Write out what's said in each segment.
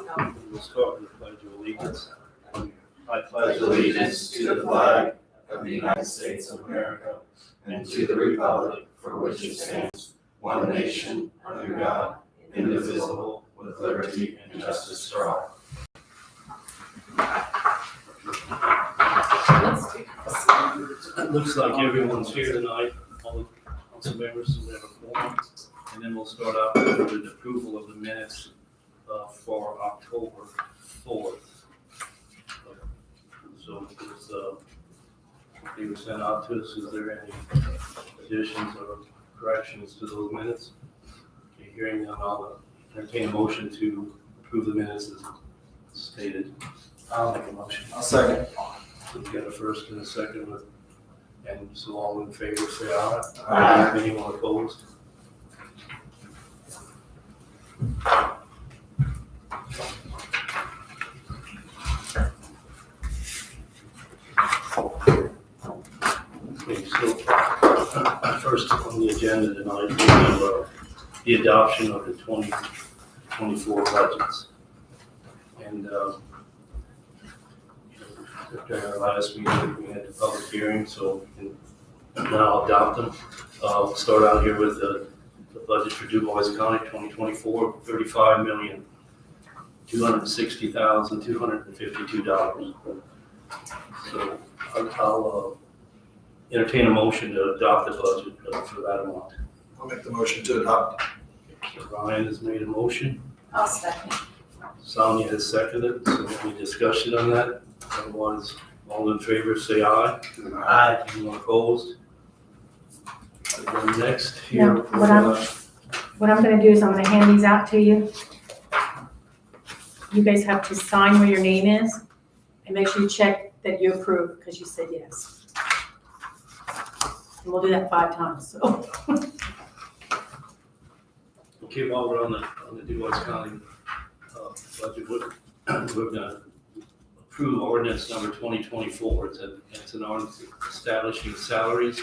We'll start with the Pledge of Allegiance. I pledge allegiance to the flag of the United States of America and to the republic for which it stands, one nation, under God, indivisible, with liberty and justice for all. It looks like everyone's here tonight, all the council members, so we have a quorum. And then we'll start out with the approval of the minutes for October 4th. So they were sent out to us. Is there any additions or corrections to those minutes? Okay, hearing none, I'll entertain a motion to approve the minutes as stated. I'll make a motion. I'll second. So we got a first and a second, and so all in favor say aye. Aye. Anyone opposed? Okay, so first on the agenda tonight, we have the adoption of the 2024 budgets. And during our last meeting, we had the public hearing, so we can now adopt them. We'll start out here with the budget for Dubois County 2024, $35,260,252. So I'll entertain a motion to adopt the budget for that amount. I'll make the motion to adopt. So Ryan has made a motion. I'll second. Sonia has seconded. So any discussion on that? Otherwise, all in favor say aye. Aye. Anyone opposed? And then next here. No, what I'm gonna do is I'm gonna hand these out to you. You guys have to sign where your name is and make sure you check that you approve because you said yes. And we'll do that 5 times, so. Okay, while we're on the Dubois County budget, we're gonna approve ordinance number 2024. It's an ordinance establishing salaries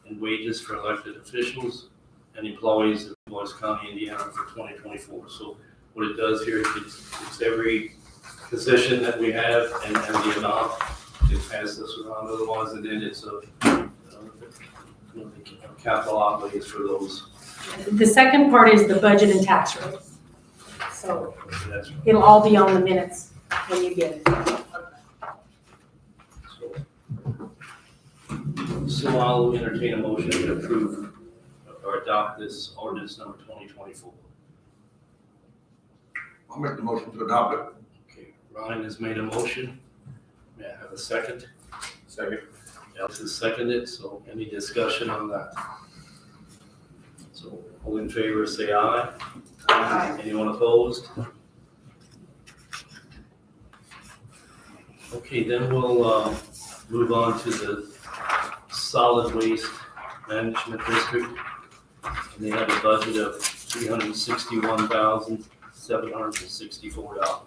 and wages for elected officials and employees of Dubois County, Indiana for 2024. So what it does here, it's every position that we have and the amount. It has this around otherwise, and then it's capital outlays for those. The second part is the budget and tax rate. So That's it'll all be on the minutes when you get it. So I'll entertain a motion to approve or adopt this ordinance number 2024. I'll make the motion to adopt it. Okay, Ryan has made a motion. May I have a second? Second. Alex has seconded, so any discussion on that? So all in favor say aye. Aye. Anyone opposed? Okay, then we'll move on to the solid waste management district. And they have a budget of $361,764.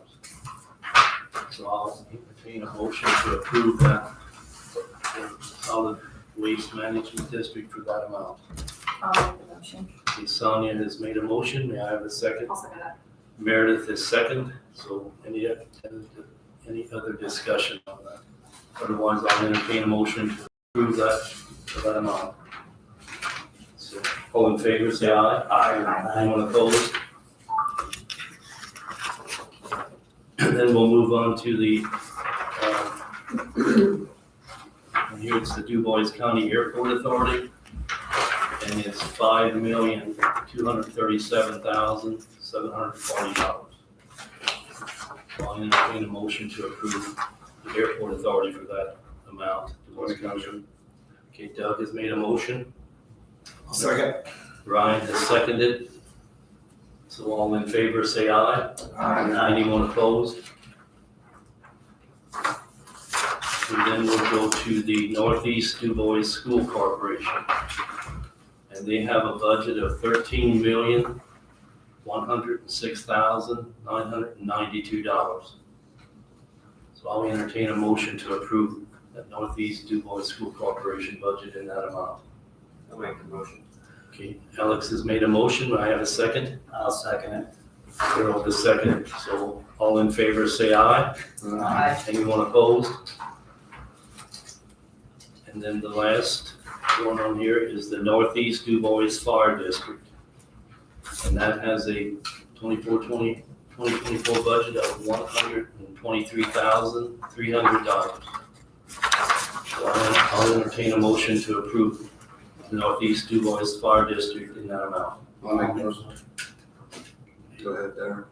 So I'll entertain a motion to approve that solid waste management district for that amount. I'll make the motion. Okay, Sonia has made a motion. May I have a second? I'll second that. Meredith is second. So any other discussion on that? Otherwise, I'll entertain a motion to approve that for that amount. So all in favor, say aye. Aye. Anyone opposed? And then we'll move on to the, and here it's the Dubois County Airport Authority, and it's $5,237,740. I'll entertain a motion to approve the airport authority for that amount. Dubois County. Okay, Doug has made a motion. Second. Ryan has seconded. So all in favor, say aye. Aye. Anyone opposed? And then we'll go to the Northeast Dubois School Corporation. And they have a budget of $13,106,992. So I'll entertain a motion to approve that Northeast Dubois School Corporation budget in that amount. I'll make the motion. Okay, Alex has made a motion. I have a second. I'll second it. Harold is second. So All in favor, say aye. Aye. Anyone opposed? And then the last one on here is the Northeast DuBois Fire District. And that has a 2024 budget of $123,300. So I'll entertain a motion to approve the Northeast DuBois Fire District in that amount. I'll make the motion. Go ahead, Darren.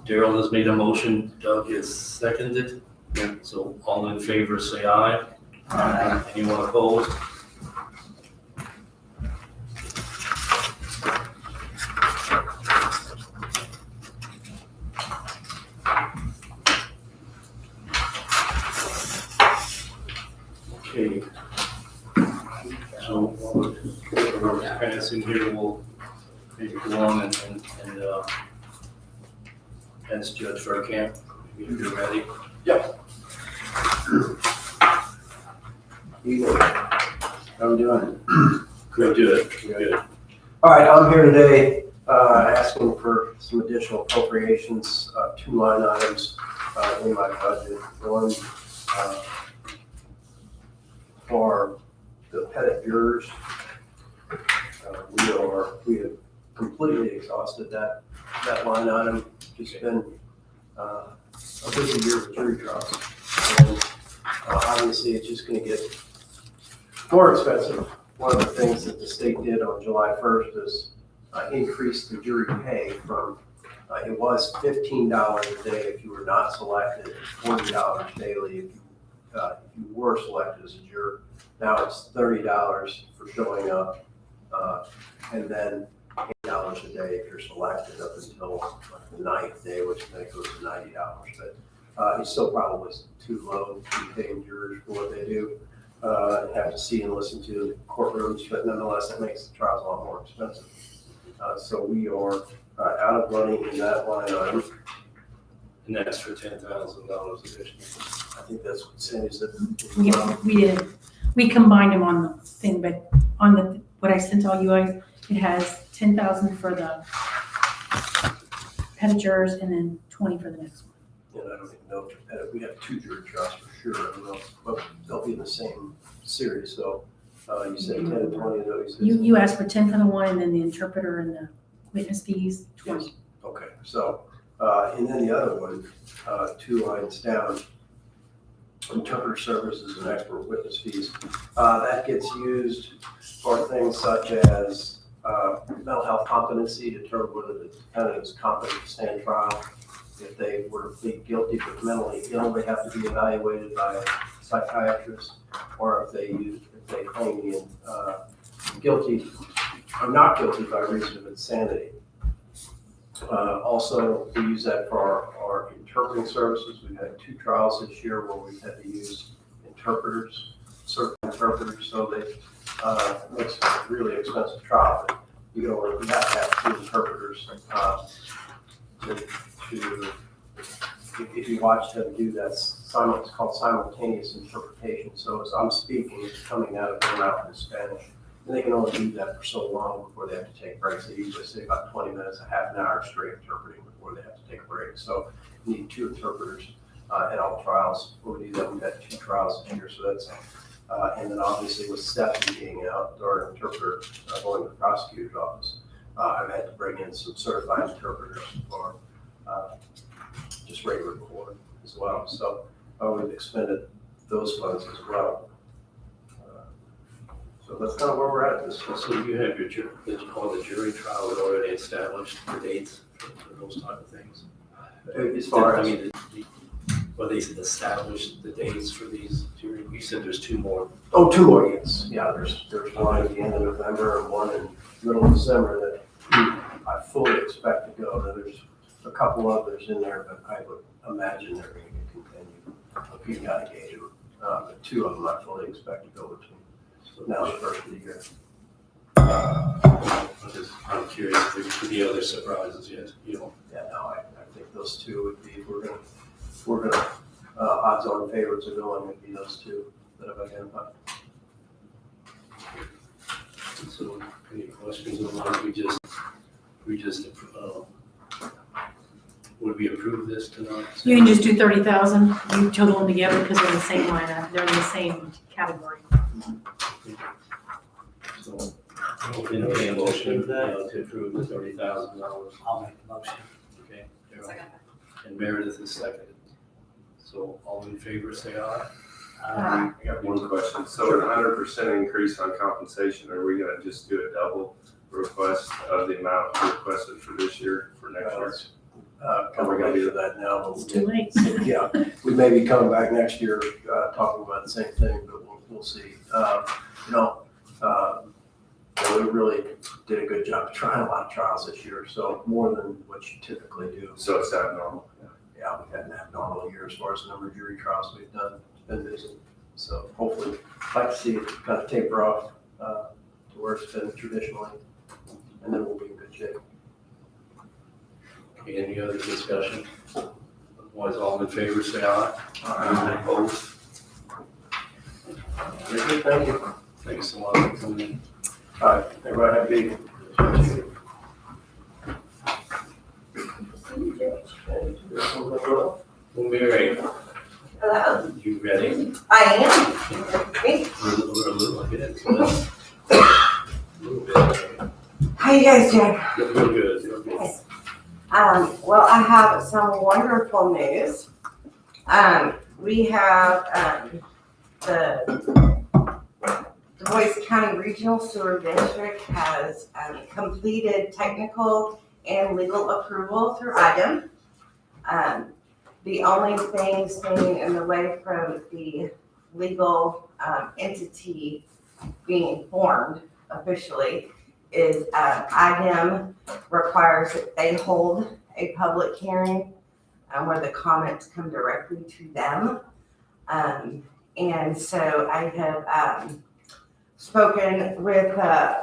Daryl has made a motion, Doug has seconded. Yeah. So all in favor, say aye. Anyone opposed? Okay. So while we're passing here, we'll maybe go on and ask Judge Verkamp if you're ready. How we doing? Good, good. All right, I'm here today asking for some additional appropriations, 2 line items in my budget. One for the pettit jurors. We have completely exhausted that line item. It's been a busy year with jury trials. And obviously, it's just going to get more expensive. One of the things that the state did on July 1st is increase the jury pay from, it was $15 a day if you were not selected, $40 daily if you were selected as a juror. Now it's $30 for showing up, and then $8 a day if you're selected up until the 9th day, which then goes to $90. But it's still probably too low to be paying jurors for what they do. Have to see and listen to courtrooms, but nonetheless, that makes the trials a lot more expensive. So we are out of money in that line item. And that's for $10,000 additional. I think that's what Sandy said. We didn't, we combined them on the thing, but on the, what I sent all you guys, it has 10,000 for the pedicures and then 20 for the next one. And I don't even know if we have 2 jury trials for sure. I don't know, but they'll be in the same series. So you said 10 and 20 of those. You asked for 10 for the one and then the interpreter and the witness fees, 20. Yes. Okay, so, and then the other one, 2 lines down, interpreter services and expert witness fees. That gets used for things such as mental health competency, to determine whether the defendant is competent to stand trial. If they were to plead guilty but mentally ill, they have to be evaluated by a psychiatrist, or if they claim being guilty or not guilty by reason of insanity. Also, we use that for our interpreting services. We've had 2 trials this year where we've had to use interpreters, certain interpreters, so they it makes it a really expensive trial. But you have to have 2 interpreters if you watch them do that, it's called simultaneous interpretation. So as I'm speaking, it's coming out of their mouth in Spanish. And they can only do that for so long before they have to take breaks. They usually say about 20 minutes, a half an hour straight interpreting before they have to take a break. So you need 2 interpreters at all trials. When we do that, we've had 2 trials this year. So that's, and then obviously with Stephanie being out, our interpreter going to the prosecutor's office, I've had to bring in some certified interpreters for just regular court as well. So we've expended those funds as well. So that's kind of where we're at this. So you have all the jury trials already established, the dates for those type of things? As far I as, mean, well, they established the dates for these jury, you said there's 2 more. oh, 2 more, yes. Yeah, there's one at the end of November and one in the middle of December that I fully expect to go. Now, there's a couple others in there, but I would imagine they're going to get continued. If you've got to gauge them. But 2 of them I fully expect to go between now and the first of the year. I'm curious for the other surprises, yes, you know. Yeah, no, I think those 2 would be, if we're gonna odds-on favorites of going, would be those 2 that I've identified. So any questions on what we just would we approve this tonight? You can just do 30,000, you total them together because they're in the same lineup, they're in the same category. So, we'll entertain a motion to approve the $30,000. I'll make the motion. Okay, Darrell. And Meredith is seconded. So all in favor, say aye. Aye. I got one question. So an 100% increase on compensation, are we gonna just do a double request of the amount requested for this year, for next year? We're gonna do that now, but It's too late. yeah, we may be coming back next year, talking about the same thing, but we'll see. We really did a good job trying a lot of trials this year, so more than what you typically do. So it's abnormal. Yeah, we hadn't had a normal year as far as the number of jury trials we've done. It's been busy. So hopefully, I'd like to see it kind of taper off to where it's been traditionally, and then we'll be in good shape. Okay, any other discussion? Otherwise, all in favor, say aye. Aye. Opposed? Very good, thank you. Thanks a lot for coming in. All right, everybody have a good evening. Well, Mary, Hello, you ready? I am. We're a little ahead. So a little bit. How you guys doing? You're good, you're good. Well, I have some wonderful news. We have, the Du Bois County Regional Sewer District has, completed technical and legal approval through IDEM. The only thing standing in the way from the legal, entity being formed officially is, IDEM requires that they hold a public hearing where the comments come directly to them. And so I have spoken with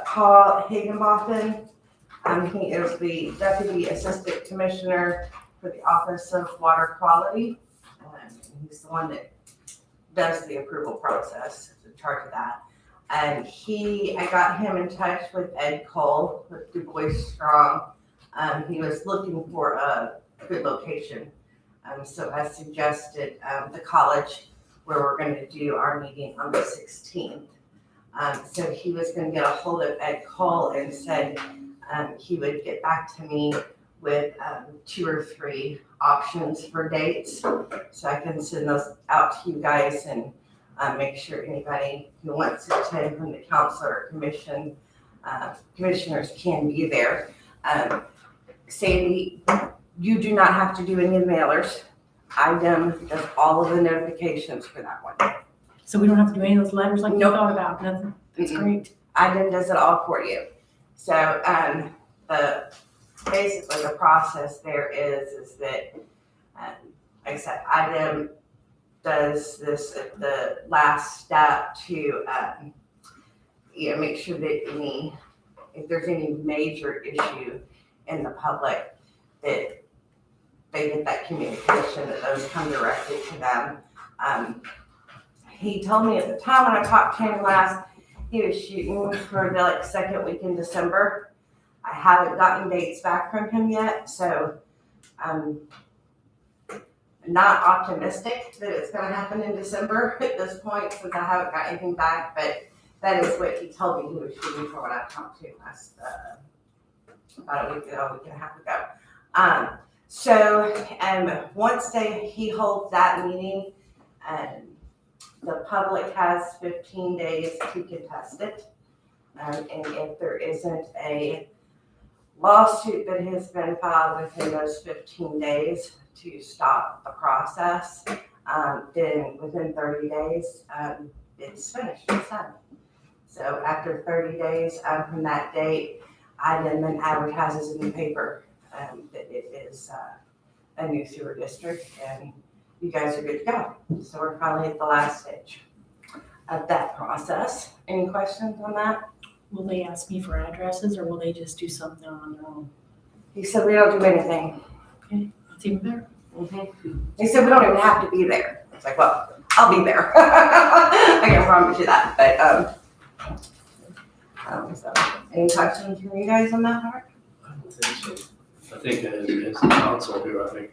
Paul Higginbotham. He is the Deputy Assistant Commissioner for the Office of Water Quality. He's the one that does the approval process, is in charge of that. And I got him in touch with Ed Cole with Du Bois Strong. He was looking for a good location. So I suggested the college where we're going to do our meeting on the 16th. So he was going to get a hold of Ed Cole and said he would get back to me with 2 or 3 options for dates. So I can send those out to you guys and make sure anybody who wants to attend from the council or commissioners can be there. Sandy, you do not have to do any mailers. IDEM does all of the notifications for that one. So we don't have to do any of those letters like you Nope. thought about, nothing? That's great. IDEM does it all for you. So, basically the process there is that, like I said, IDEM does this at the last step to, make sure that if there's any major issue in the public, that they get that communication, that those come directly to them. He told me at the time when I talked to him last, he was shooting for the second week in December. I haven't gotten dates back from him yet, so I'm not optimistic that it's gonna happen in December at this point since I haven't got anything back, but that is what he told me he was shooting for when I talked to him last, about a week and a half ago. Once he holds that meeting, the public has 15 days to contest it. And if there isn't a lawsuit that has been filed within those 15 days to stop the process, then within 30 days, it's finished, it's done. So after 30 days from that date, IDEM then advertises in the paper that it is a new sewer district and you guys are good to go. So we're finally at the last stage of that process. Any questions on that? Will they ask me for addresses or will they just do something on their own? He said we don't do anything. That's even better. He said we don't even have to be there. It's like, well, I'll be there. I can promise you that. But so any questions from you guys on that part? I don't think so. I think as the council here, I think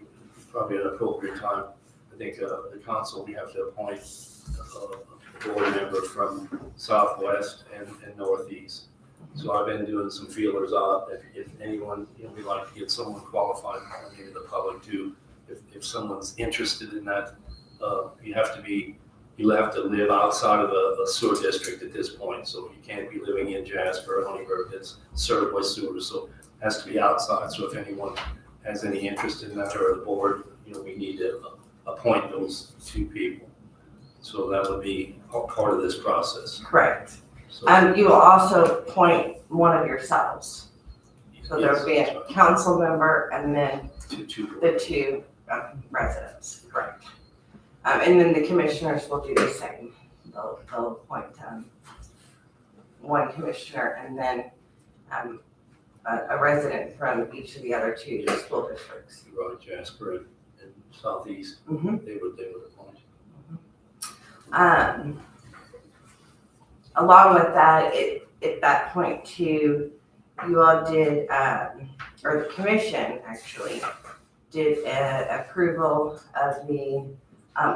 probably an appropriate time, I think the council, we have to appoint a board member from Southwest and Northeast. So I've been doing some feelers out, if anyone, we'd like to get someone qualified, maybe the public too. If someone's interested in that, you have to live outside of a sewer district at this point, so you can't be living in Jasper or Huntingburg that's served by sewer, so it has to be outside. So if anyone has any interest in that, or the board, we need to appoint those two people. So that would be part of this process. Correct. So, You will also appoint one of yourselves. So there'll be yes, a council member and then two the two residents. Correct. And then the commissioners will do the same. They'll appoint one commissioner and then a resident from each of the other two school districts. Right, Jasper and Southeast, Mhm. they would appoint. Along with that, at that point too, you all did, or the commission actually did approval of the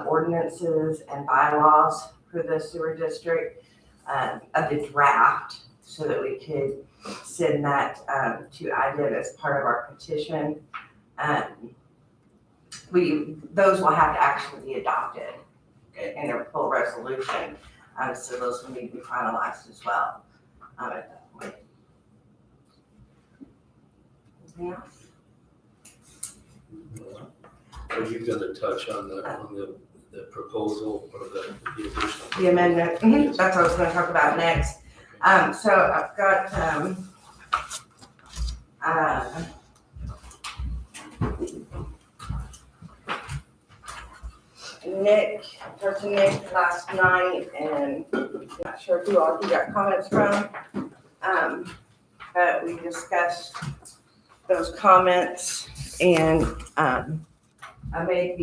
ordinances and bylaws for the sewer district, of the draft, so that we could send that to IDIT as part of our petition. Those will have to actually be adopted in a full resolution, so those will need to be finalized as well at that point. Anything else? Are you gonna touch on the proposal or the additional? The amendment, that's what I was gonna talk about next. So I've got, Nick, talked to Nick last night, and not sure who all he got comments from. But we discussed those comments, and, I made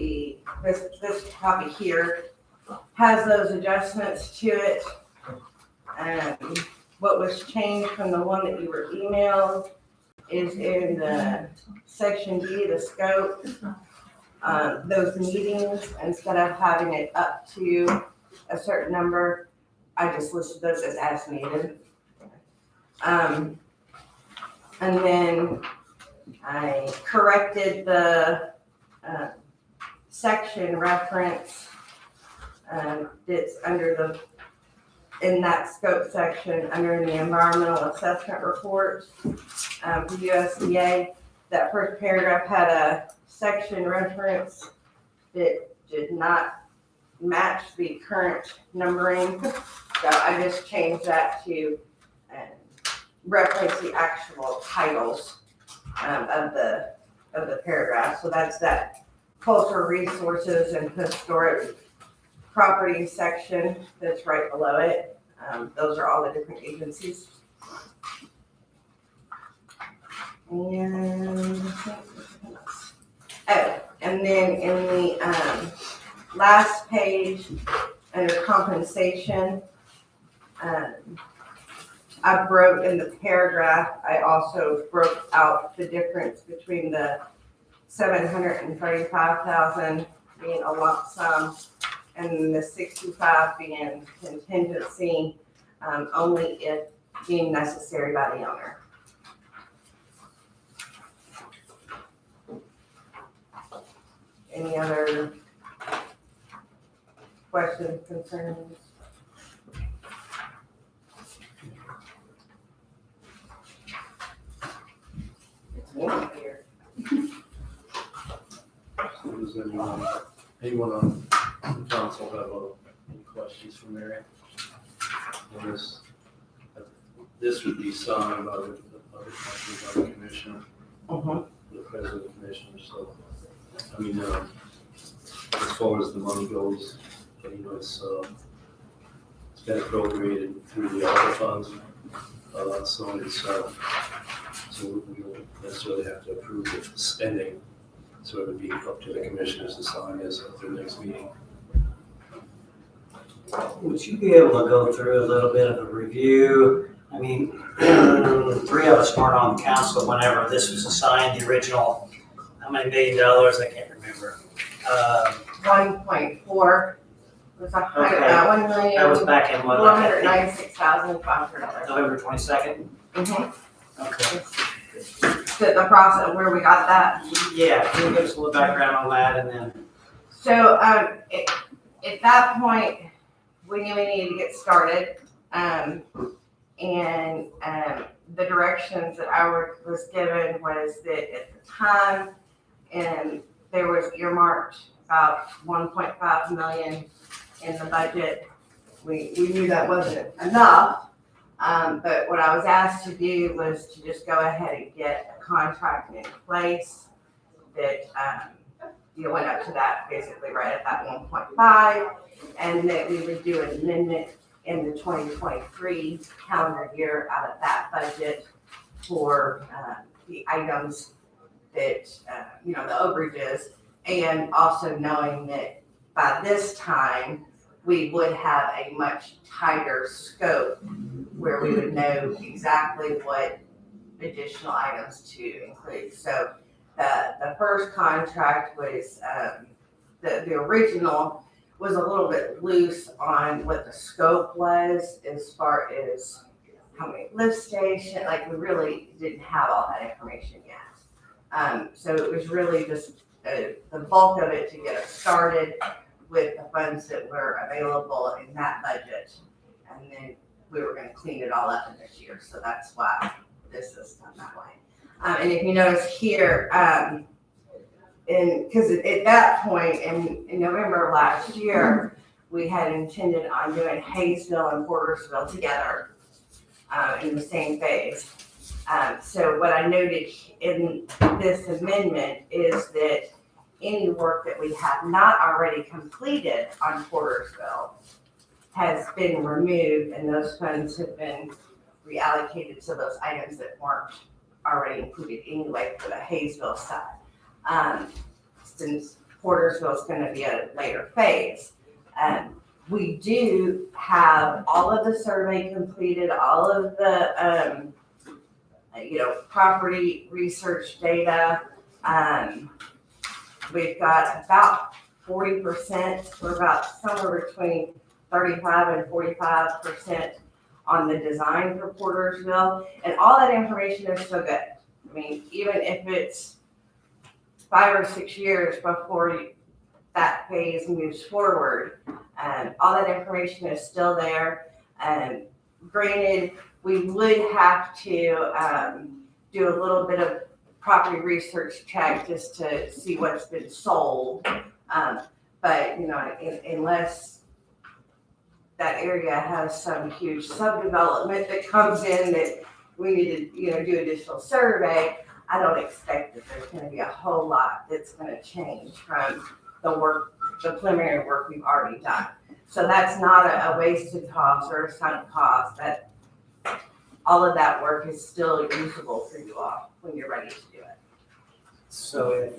this copy here has those adjustments to it. What was changed from the one that you were emailed is in the section D, the scope. Those meetings, instead of having it up to a certain number, I just listed those as needed. And then I corrected the section reference that's under in that scope section, under the environmental assessment report for USDA. That first paragraph had a section reference that did not match the current numbering. So I just changed that to reference the actual titles of the paragraph. So that's that cultural resources and historic property section that's right below it. Those are all the different agencies. And then in the last page, under compensation, I broke in the paragraph, I also broke out the difference between the $735,000 being a lump sum and the 65 being contingency, only if deemed necessary by the owner. Any other questions, concerns? It's warm here. So does anyone on council have any questions for Mary? On this would be signed by the commissioner, the president of the commissioner, so, I mean, as far as the money goes, it's been appropriated through the ARPA funds, so we don't necessarily have to approve the spending, so it would be up to the commissioners to sign this at their next meeting. Would you be able to go through a little bit of a review I mean, three of us weren't on the council whenever this was assigned, the original, how many $1 million, I can't remember. 1.4 was a hundred, Okay. 1 million. That was back in what, $496,500. November 22nd? Mm-hmm. Okay. The process where we got that. Yeah, can you give us a little background on that and then? So, at that point, we knew we needed to get started. The directions that I was given was that at the time, and there was earmarked about 1.5 million in the budget. We knew that wasn't enough, but what I was asked to do was to just go ahead and get a contract in place that, went up to that, basically right at that 1.5, and that we would do an amendment in the 2023 calendar year out of that budget for the items that, the overages, and also knowing that by this time, we would have a much tighter scope where we would know exactly what additional items to include. So the first contract was, the original was a little bit loose on what the scope was as far as how many lift stations, like we really didn't have all that information yet. So it was really just the bulk of it to get us started with the funds that were available in that budget. And then we were gonna clean it all up in this year. So that's why this is done that way. And if you notice here, because at that point in November of last year, we had intended on doing Hayesville and Portersville together in the same phase. So what I noted in this amendment is that any work that we have not already completed on Portersville has been removed, and those funds have been reallocated to those items that weren't already included anyway for the Hayesville side. Since Portersville is going to be a later phase. We do have all of the survey completed, all of the, property research data. We've got about 40%, we're about somewhere between 35 and 45% on the design for Portersville, and all that information is still good. I mean, even if it's 5 or 6 years before that phase moves forward, all that information is still there. Granted, we would have to do a little bit of property research check just to see what's been sold. But, unless that area has some huge subdevelopment that comes in that we need to, do additional survey, I don't expect that there's going to be a whole lot that's going to change from the preliminary work we've already done. So that's not a wasted cost or a sunk cost. That all of that work is still usable for you all when you're ready to do it. So if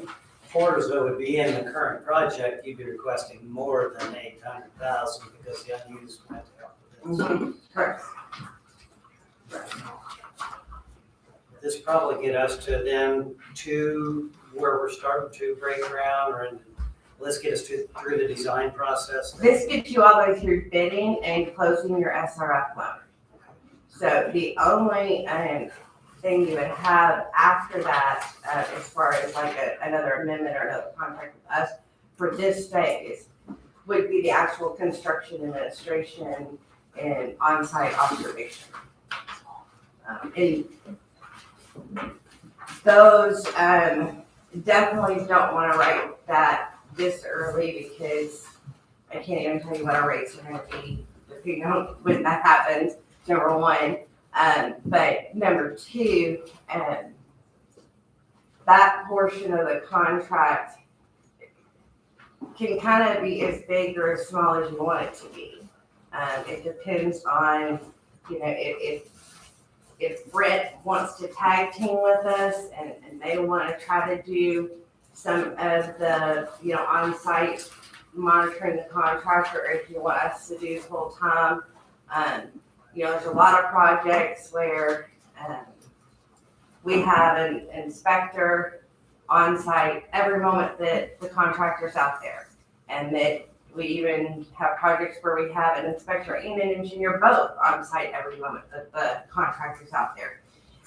Portersville would be in the current project, you'd be requesting more than 800,000 because the unused went out. Correct. This probably get us to where we're starting to break ground, or let's get us through the design process. This gets you all the way through bidding and closing your SRF loan. So the only thing you would have after that, as far as like another amendment or another contract with us for this phase, would be the actual construction administration and on-site observation. And those definitely don't want to write that this early, because I can't even tell you what our rates are going to be depending on when that happens, number one. But number two, that portion of the contract can kind of be as big or as small as you want it to be. It depends on, if Brett wants to tag team with us and they want to try to do some of the, on-site monitoring the contractor, or if you want us to do full time, there's a lot of projects where, we have an inspector on site every moment that the contractor's out there. And that we even have projects where we have an inspector and an engineer both on site every moment that the contractor's out there.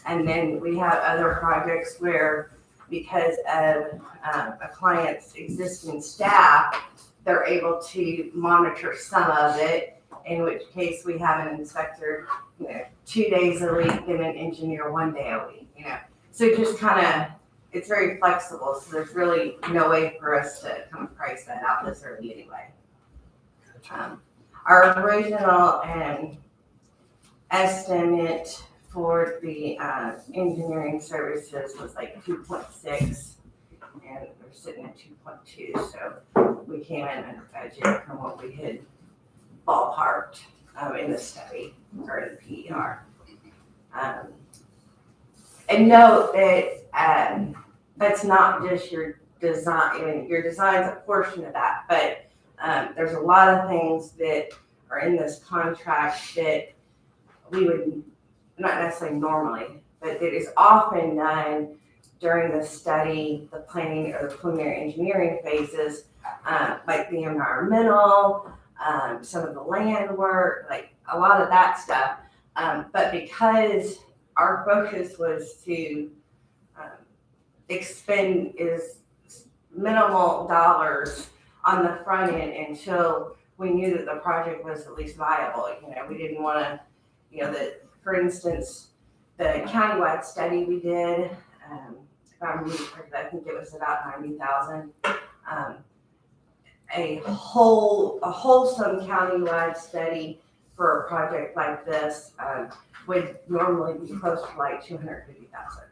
And then we have other projects where, because of a client's existing staff, they're able to monitor some of it, in which case we have an inspector, 2 days a week and an engineer 1 day a week, So it just kind of, it's very flexible, so there's really no way for us to kind of price that out this early anyway. Our original estimate for the engineering services was like 2.6, and we're sitting at 2.2, so we came in under budget from what we had ballparked in the study or in the PER. And note that that's not just your design. I mean, your design's a portion of that, but there's a lot of things that are in this contract that we would not necessarily normally, but it is often done during the study, the planning, or the preliminary engineering phases, like the environmental, some of the land work, like a lot of that stuff. But because our focus was to expend is minimal dollars on the front end until we knew that the project was at least viable. We didn't want to, for instance, the countywide study we did, if I remember correctly, I think it was about 90,000. A wholesome countywide study for a project like this would normally be close to like 250,000.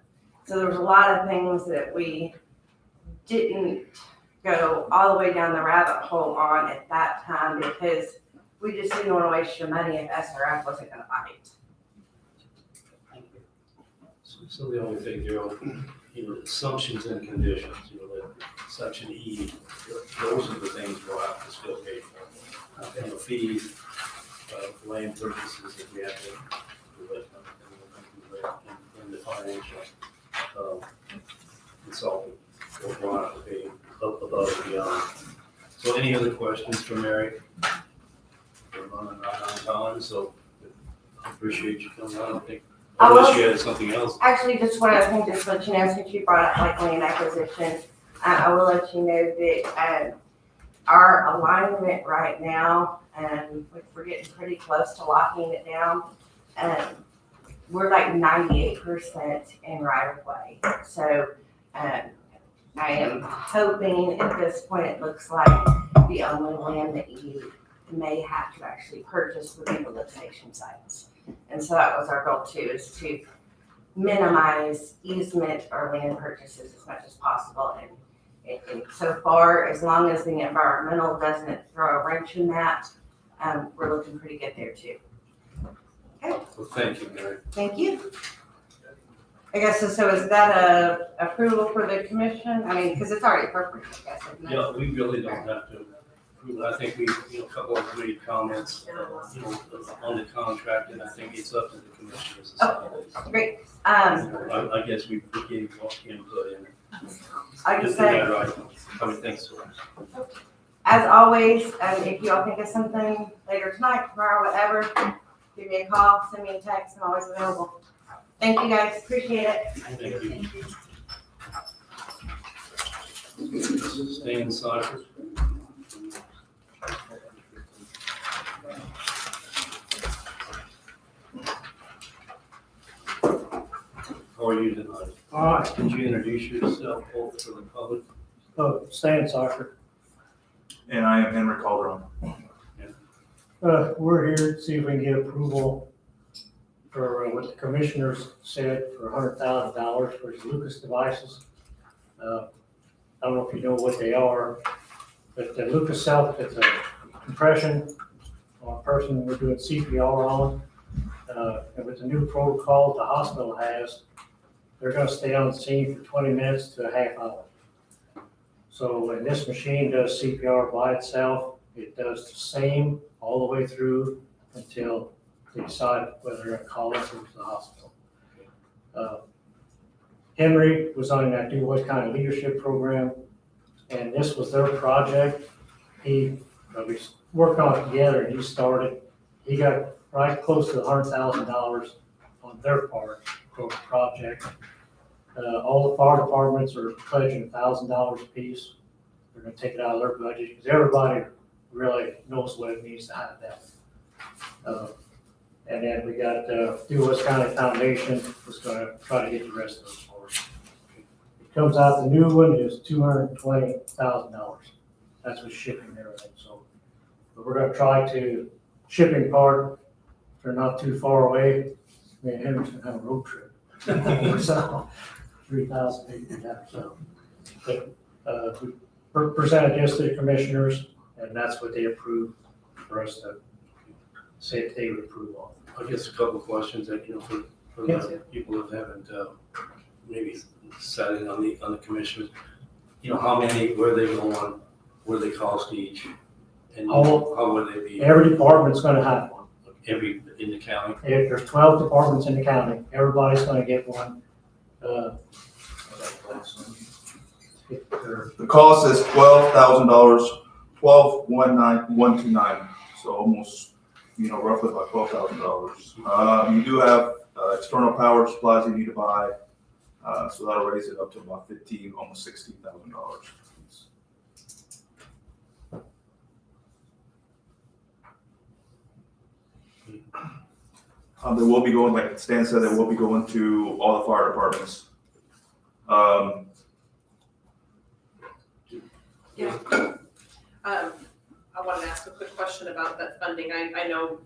So there was a lot of things that we didn't go all the way down the rabbit hole on at that time because we just didn't want to waste your money if SRF wasn't going to bite. Thank you. So the only thing, assumptions and conditions, that section E, those are the things we'll have to still pay for. Fees, land purchases that we have to do it, and the financial consultant will have to pay up above and beyond. So any other questions for Mary? We're running right on time, so I appreciate you coming on. I think, unless you had something else. Actually, just one other thing, just to let you know, since you brought up like land acquisition, I will let you know that our alignment right now, we're getting pretty close to locking it down. We're like 98% in right of way. So I am hoping at this point it looks like the only land that you may have to actually purchase would be the lift station sites. And so that was our goal too, is to minimize easement or land purchases as much as possible. And so far, as long as the environmental doesn't throw a wrench in that, we're looking pretty good there too. Okay, Well, thank you, Mary. thank you. I guess, so is that a approval for the commission? I mean, because it's already appropriate, I guess. Isn't it? Yeah, we really don't have to approve it. I think we, a couple of made comments, on the contract, and I think it's up to the commissioners. Great. I guess we gave what input in. I just Just say, that right. I mean, thanks so much. as always, if you all think of something later tonight, tomorrow, whatever, give me a call, send me a text. I'm always available. Thank you guys. Appreciate it. Thank you. Stay inside. How are you tonight? All right, Could you introduce yourself both for the public? Stan Soccer. And I am Henry Calderon. We're here to see if we can get approval for what the commissioners said for $100,000 for Lucas devices. I don't know if you know what they are, but the Lucas Self, it's a compression on a person we're doing CPR on. And with the new protocol the hospital has, they're gonna stay on scene for 20 minutes to a half hour. So, and this machine does CPR by itself. It does the same all the way through until to decide whether they're gonna call us into the hospital. Henry was on that DuBois County Leadership Program, and this was their project. We worked on it together, and he got right close to $100,000 on their part for the project. All the fire departments are pledging $1,000 apiece. They're gonna take it out of their budget, because everybody really knows what it means to have that. And then we got, DuBois County Foundation was gonna try to get the rest of those for us. It comes out, the new one is $220,000. That's with shipping and everything, so. But we're gonna try to, shipping part, if they're not too far away, me and Henry's gonna have a road trip. So, 3,000 people there, so. But, we presented this to the commissioners, and that's what they approved for us to say if they would approve on. I guess a couple of questions that, for Yes. the people that haven't, maybe sat in on the commissioners. How many, where they go on, where they cost each? And how would they be, Every department's gonna have one. in the county? If there's 12 departments in the county, everybody's gonna get one. If they're- The cost is $12,000, 12,19129. So almost, roughly about $12,000. You do have external power supplies you need to buy, so that'll raise it up to about almost $16,000. They will be going, like Stan said, they will be going to all the fire departments. I wanted to ask a quick question about that funding. I know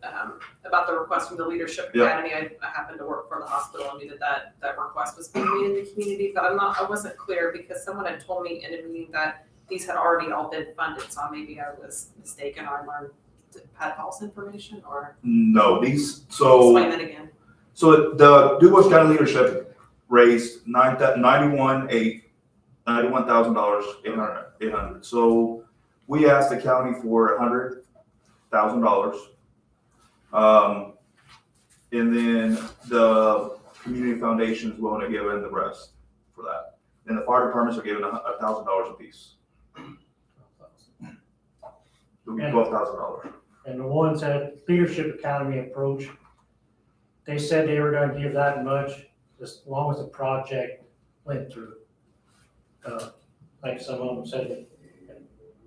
about the request from the Leadership Yeah. Academy. I happened to work for the hospital and knew that request was being made in the community, but I wasn't clear because someone had told me in a meeting that these had already all been funded, so maybe I was mistaken or I learned, had false information or No, explain that again. So the DuBois County Leadership raised $91,800. So we asked the county for $100,000. And then the community foundation is willing to give in the rest for that. And the fire departments are giving $1,000 apiece. It'll be $12,000. And the ones that Leadership Academy approached, they said they were gonna give that much, as long as the project went through. Like some of them said,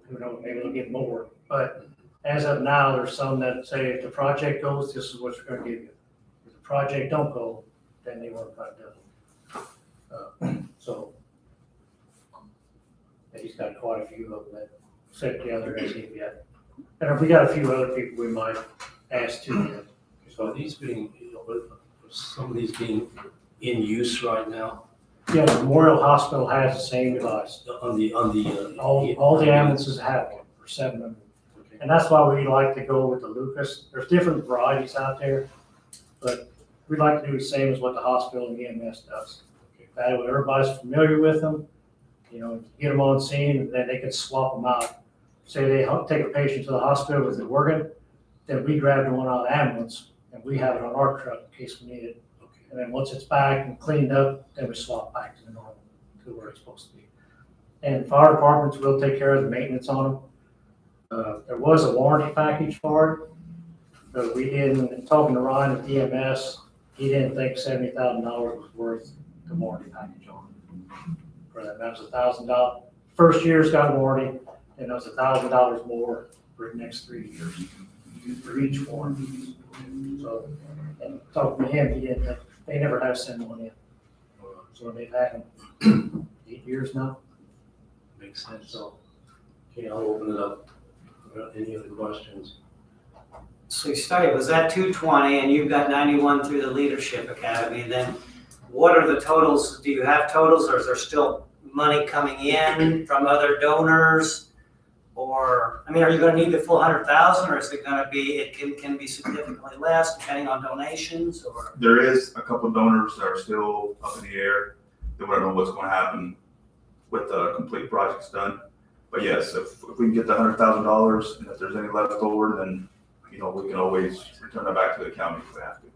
who knows, maybe they'll get more, but as of now, there's some that say if the project goes, this is what we're gonna give you. If the project don't go, then they weren't gonna do it. So, he's got quite a few of them that sit together and see if yet. And if we got a few other people, we might ask too. So are these being, some of these being in use right now Yeah, Memorial Hospital has the same device. on the. All the ambulances have one for 700. Okay. And that's why we like to go with the Lucas. There's different varieties out there, but we like to do the same as what the hospital and EMS does. That way everybody's familiar with them, get them on scene, and then they can swap them out. Say they take a patient to the hospital with an organ, then we grab the one out of the ambulance, and we have it on our truck in case we need it. And then once it's back and cleaned up, then we swap back to the normal, to where it's supposed to be. And fire departments will take care of the maintenance on them. There was a warranty package for it, but we didn't, talking to Ryan at EMS, he didn't think $70,000 was worth the warranty package on it. For that, that was $1,000. First year's got warranty, and it was $1,000 more for the next 3 years for each warranty. So, and talking to him, he didn't, they never have sent one in. So they've had them 8 years now. Makes sense. So, okay, I'll open it up. Any other questions? So you started, was that 220 and you've got 91 through the Leadership Academy, then what are the totals? Do you have totals or is there still money coming in from other donors? Or, are you gonna need the full 100,000 or is it gonna be, it can be significantly less depending on donations or? There is a couple of donors that are still up in the air. They want to know what's going to happen with the complete projects done. But yes, if we can get the $100,000 and if there's any left over, then we can always return that back to the county if we have to.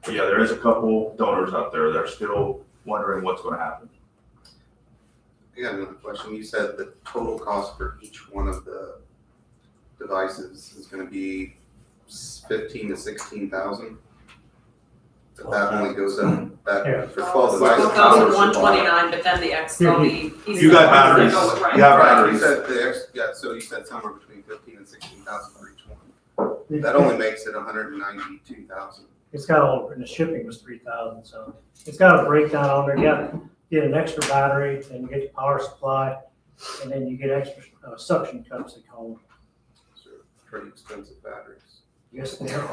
But yeah, there is a couple donors out there that are still wondering what's gonna happen. I got another question. You said the total cost for each one of the devices is gonna be 15 to 16,000? But that only goes up, Yeah. that for 12 devices. 12,129, but then the XLB. You got batteries. Right. You have Right, you batteries. said so you said somewhere between 15 and 16,000 for each one. That only makes it 192,000. It's got all, and the shipping was 3,000, so it's got a breakdown on there. You got to get an extra battery, and you get the power supply, and then you get extra suction cups, they call them. So pretty expensive batteries. Yes, they are.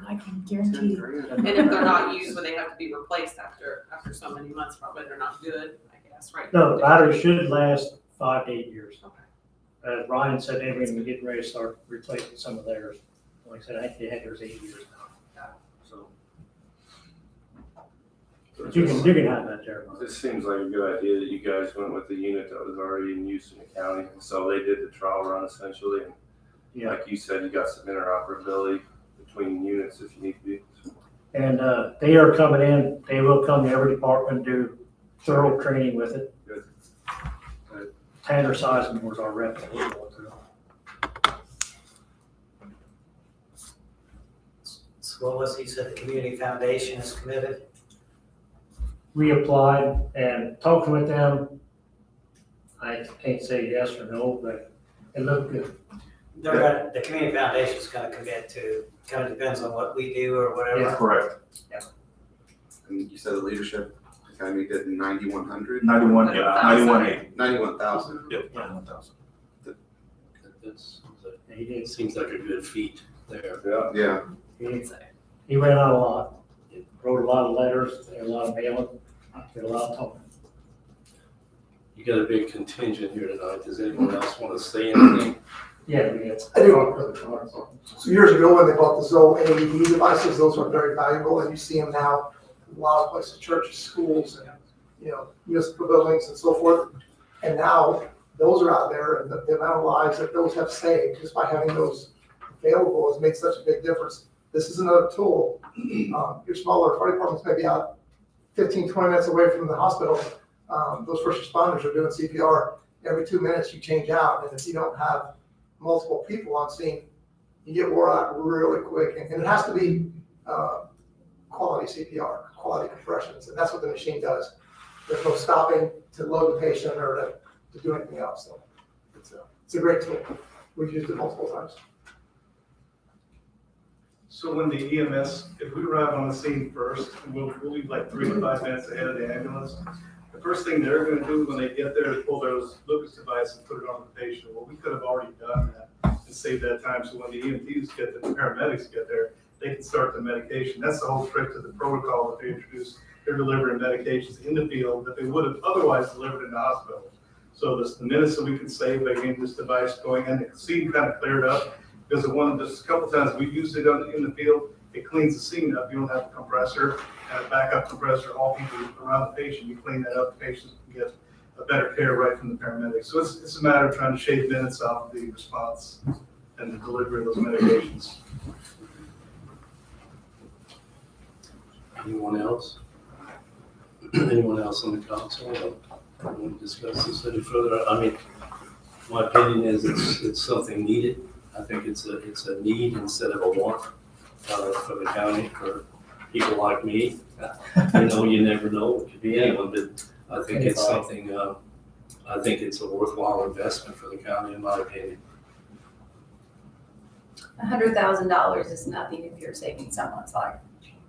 I can guarantee you. And if they're not used, would they have to be replaced after so many months? Probably they're not good, I guess, right? No, the battery should last 5 to 8 years. Okay. Ryan said they were going to be getting ready to start replacing some of theirs. Like I said, I think they had theirs 8 years now. So but you can have that there. This seems like a good idea that you guys went with the unit that was already in use in the county. So they did the trial run essentially, and Yeah. like you said, you got some interoperability between units if you need to be. And they are coming in, they will come to every department, do thorough training with it. Good. Tanner Sizemore was our rep. that we're going through. So what was, he said the community foundation is committed? We applied and talking with them. I can't say yes or no, but it looked good. They're gonna, the community foundation's gonna commit to, kind of depends on what we do or whatever. Correct. And you said the leadership academy did 9,100? 91, yeah, 91.8. 91,000. Yep, 91,000. He did. Seems like a good feat there. Yeah. Yeah. He ran out a lot. He wrote a lot of letters, did a lot of mailing, did a lot of talking. You got a big contingent here tonight. Does anyone else want to say anything? Yeah, we had. I do. So years ago, when they bought the Zoe AED devices, those were very valuable, and you see them now in a lot of places, churches, schools, and, municipal buildings and so forth. And now, those are out there, and the amount of lives that those have saved, just by having those available, has made such a big difference. This is another tool. Your smaller fire departments may be out 15, 20 minutes away from the hospital. Those first responders are doing CPR. Every 2 minutes, you change out, and if you don't have multiple people on scene, you get wore out really quick, and it has to be quality CPR, quality compressions, and that's what the machine does. There's no stopping to load the patient or to do anything else. So it's a great tool. We've used it multiple times. So when the EMS, if we arrive on the scene first, and we'll be like 3 to 5 minutes ahead of the ambulance, the first thing they're gonna do when they get there is pull those Lucas device and put it on the patient. Well, we could have already done that and saved that time, so when the EMTs get there, the paramedics get there, they can start the medication. That's the whole trick to the protocol that they introduced. They're delivering medications in the field that they would have otherwise delivered in the hospital. So the minutes that we can save by getting this device going, and the scene kind of cleared up, because just a couple times we used it in the field, it cleans the scene up. You don't have a compressor and a backup compressor, all people around the patient. You clean that up, the patient can get a better care right from the paramedics. So it's a matter of trying to shave minutes off the response and the delivery of those medications. Anyone else? Anyone else on the council? Want to discuss this any further? I mean, my opinion is it's something needed. I think it's a need instead of a want for the county, for people like me. You never know, it could be anyone, but I think it's something, I think it's a worthwhile investment for the county, in my opinion. $100,000 is nothing if you're saving someone's life.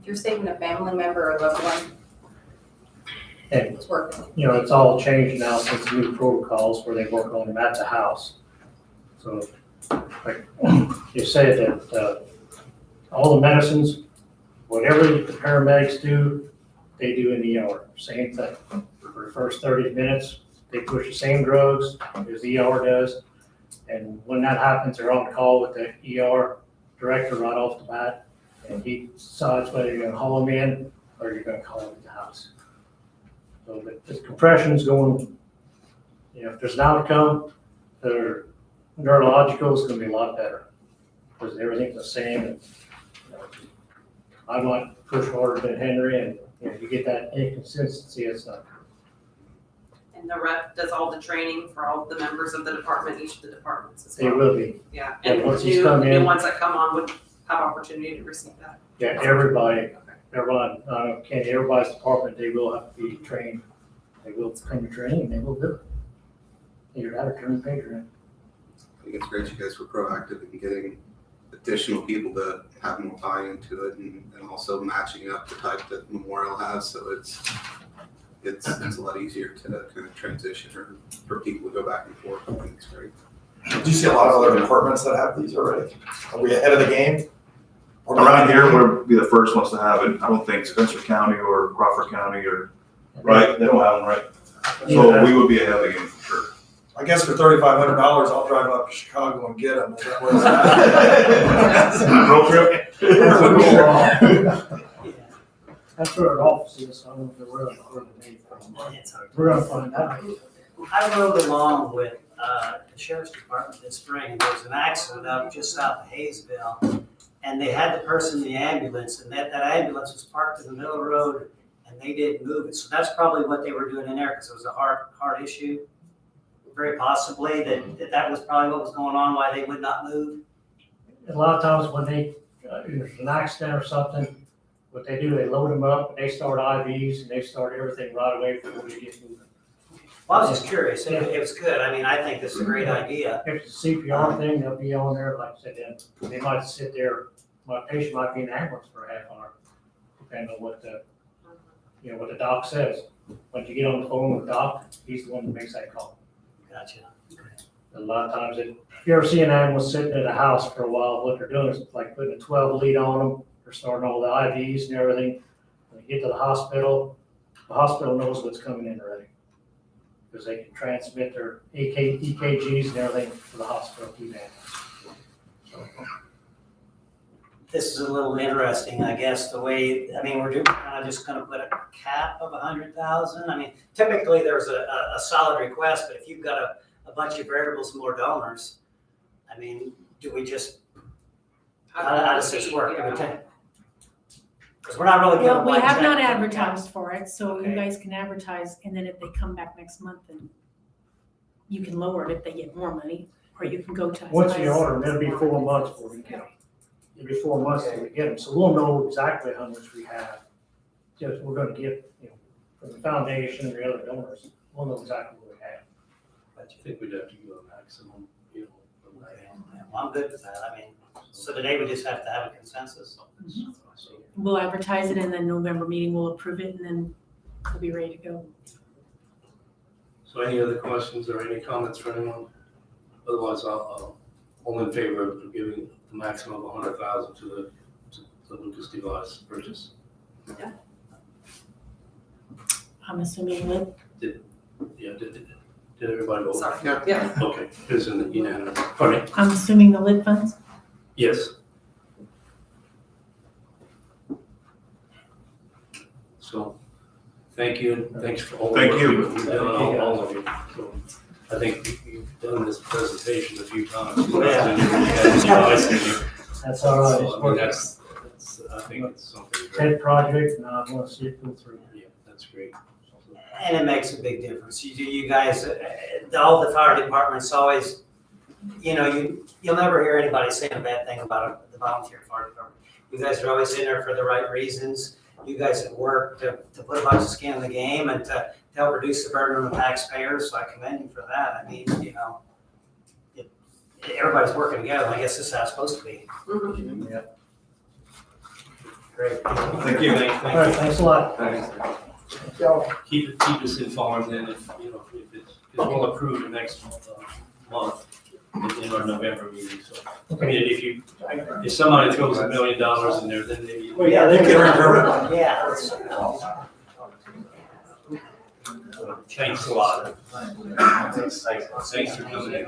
If you're saving a family member or loved one, And, it's worth it. it's all changed now since new protocols where they work on them at the house. So, like you said, that all the medicines, whatever the paramedics do, they do in the ER, same thing. For the first 30 minutes, they push the same drugs as the ER does. And when that happens, they're on call with the ER director right off the bat. And he decides whether you're gonna haul them in or you're gonna call them at the house. So the compression's going, if there's an outcome, their neurological is gonna be a lot better. because everything's the same. And, I'm not push harder than Henry, and you get that inconsistency, it's not. And the rep does all the training for all the members of the department, each of the departments as It well. will be. Yeah, Yeah, and once he's new come in. ones that come on would have opportunity to receive that. Yeah, everybody, Kenny, everybody's department, they will have to be trained. They will come to training, and they will do it. Either that or turn the pager in. I think it's great you guys were proactive in getting additional people to have more tie into it and also matching up the type that Memorial has, so it's a lot easier to kind of transition or for people to go back and forth. I think it's great. Do you see a lot of other departments that have these already? Are we ahead of the game? Around here, we'll be the first ones to have it. I don't think Spencer County or Crawford County or, right, they don't have them, right? So we would be ahead of the game for sure. I guess for $3,500, I'll drive up to Chicago and get them. Is that where it's at? Road trip? That's where our office is, I don't know if they're really, we're gonna find out. I rode along with the sheriff's department this spring, and there was an accident up just south of Hayesville. And they had the person in the ambulance, and that ambulance was parked in the middle of the road, and they didn't move it. So that's probably what they were doing in there, because it was a heart issue. Very possibly that was probably what was going on, why they would not move. A lot of times when they, if there's an accident or something, what they do, they load them up, and they start IVs, and they start everything right away before they get moving. Well, I was just curious, it was good, I mean, I think this is a great idea. If it's a CPR thing, they'll be on there, like I said, then they might sit there, my patient might be in the ambulance for a half hour, depending on what the, what the doc says. Once you get on the phone with the doc, he's the one that makes that call. Gotcha. A lot of times, if you ever see an ambulance sitting at a house for a while, what they're doing is like putting a 12 lead on them, they're starting all the IVs and everything. When they get to the hospital knows what's coming in already. Because they can transmit their EKGs and everything to the hospital through that. This is a little interesting, I guess, the way, I mean, we're kind of just gonna put a cap of 100,000. I mean, typically there's a solid request, but if you've got a bunch of variables, more donors, I mean, do we just, how does this work? Because we're not really Well, gonna. we like have that. not advertised for it, so you Okay. guys can advertise, and then if they come back next month, then you can lower it if they get more money, or you can go to. as Once high you as- order them, it'll be 4 months before we get them. It'll be 4 months till we get them, so we'll know exactly how much we have. Just, we're gonna get, from the foundation and the other donors, we'll know exactly what we have. I think we'd have to go maximum, Well, I'm good with that, I mean, so today we just have to have a consensus. We'll advertise it, and then November meeting will approve it, and then we'll be ready to go. So any other questions or any comments for anyone? Otherwise, I'll all in favor of giving the maximum of 100,000 to the Lucas device purchase. I'm assuming Lynn, Yeah, did everybody vote? Sorry. Yeah. Yeah. Okay, it's in the unanimous. Pardon me? I'm assuming the lid funds. Yes. So, thank you, and thanks for all the Thank work you. you've done, all of you. So, I think you've done this presentation a few times. That's all right. So, I mean, that's, I think it's something great. Pet project, and I wanna see it go through. Yeah, that's great. And it makes a big difference. You guys, all the fire departments always, you'll never hear anybody saying a bad thing about the volunteer fire department. You guys are always in there for the right reasons. You guys have worked to put a bunch of skin in the game and to help reduce the burden on the taxpayers, so I commend you for that. I mean, everybody's working together, and I guess this is how it's supposed to be. Yeah. Great. Thank you. All right, thanks a lot. So, Keep us informed then if it's, because we'll approve it next month in our November meeting, so. I mean, if somebody throws $1 million in there, then maybe. Well, yeah, they can can, yeah. Thanks a lot. Thanks for coming in.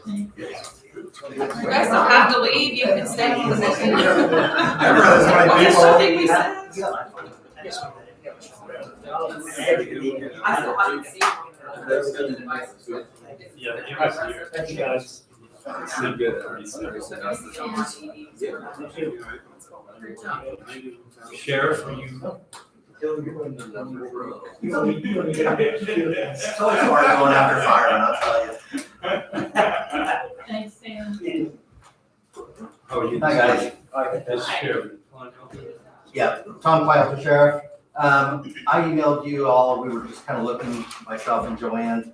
You guys don't have to leave, you can stay on the next meeting. That's That's something we said. I still haven't seen one of those devices. Yeah, it was here. Thank you, guys. Sheriff, are you? It's always hard going after firemen, I'll tell you. Thanks, Sam. How are you? Hi, guys. This sheriff. Yeah, Tom Clapp, Sheriff. I emailed you all, we were just kind of looking, myself and Joanne,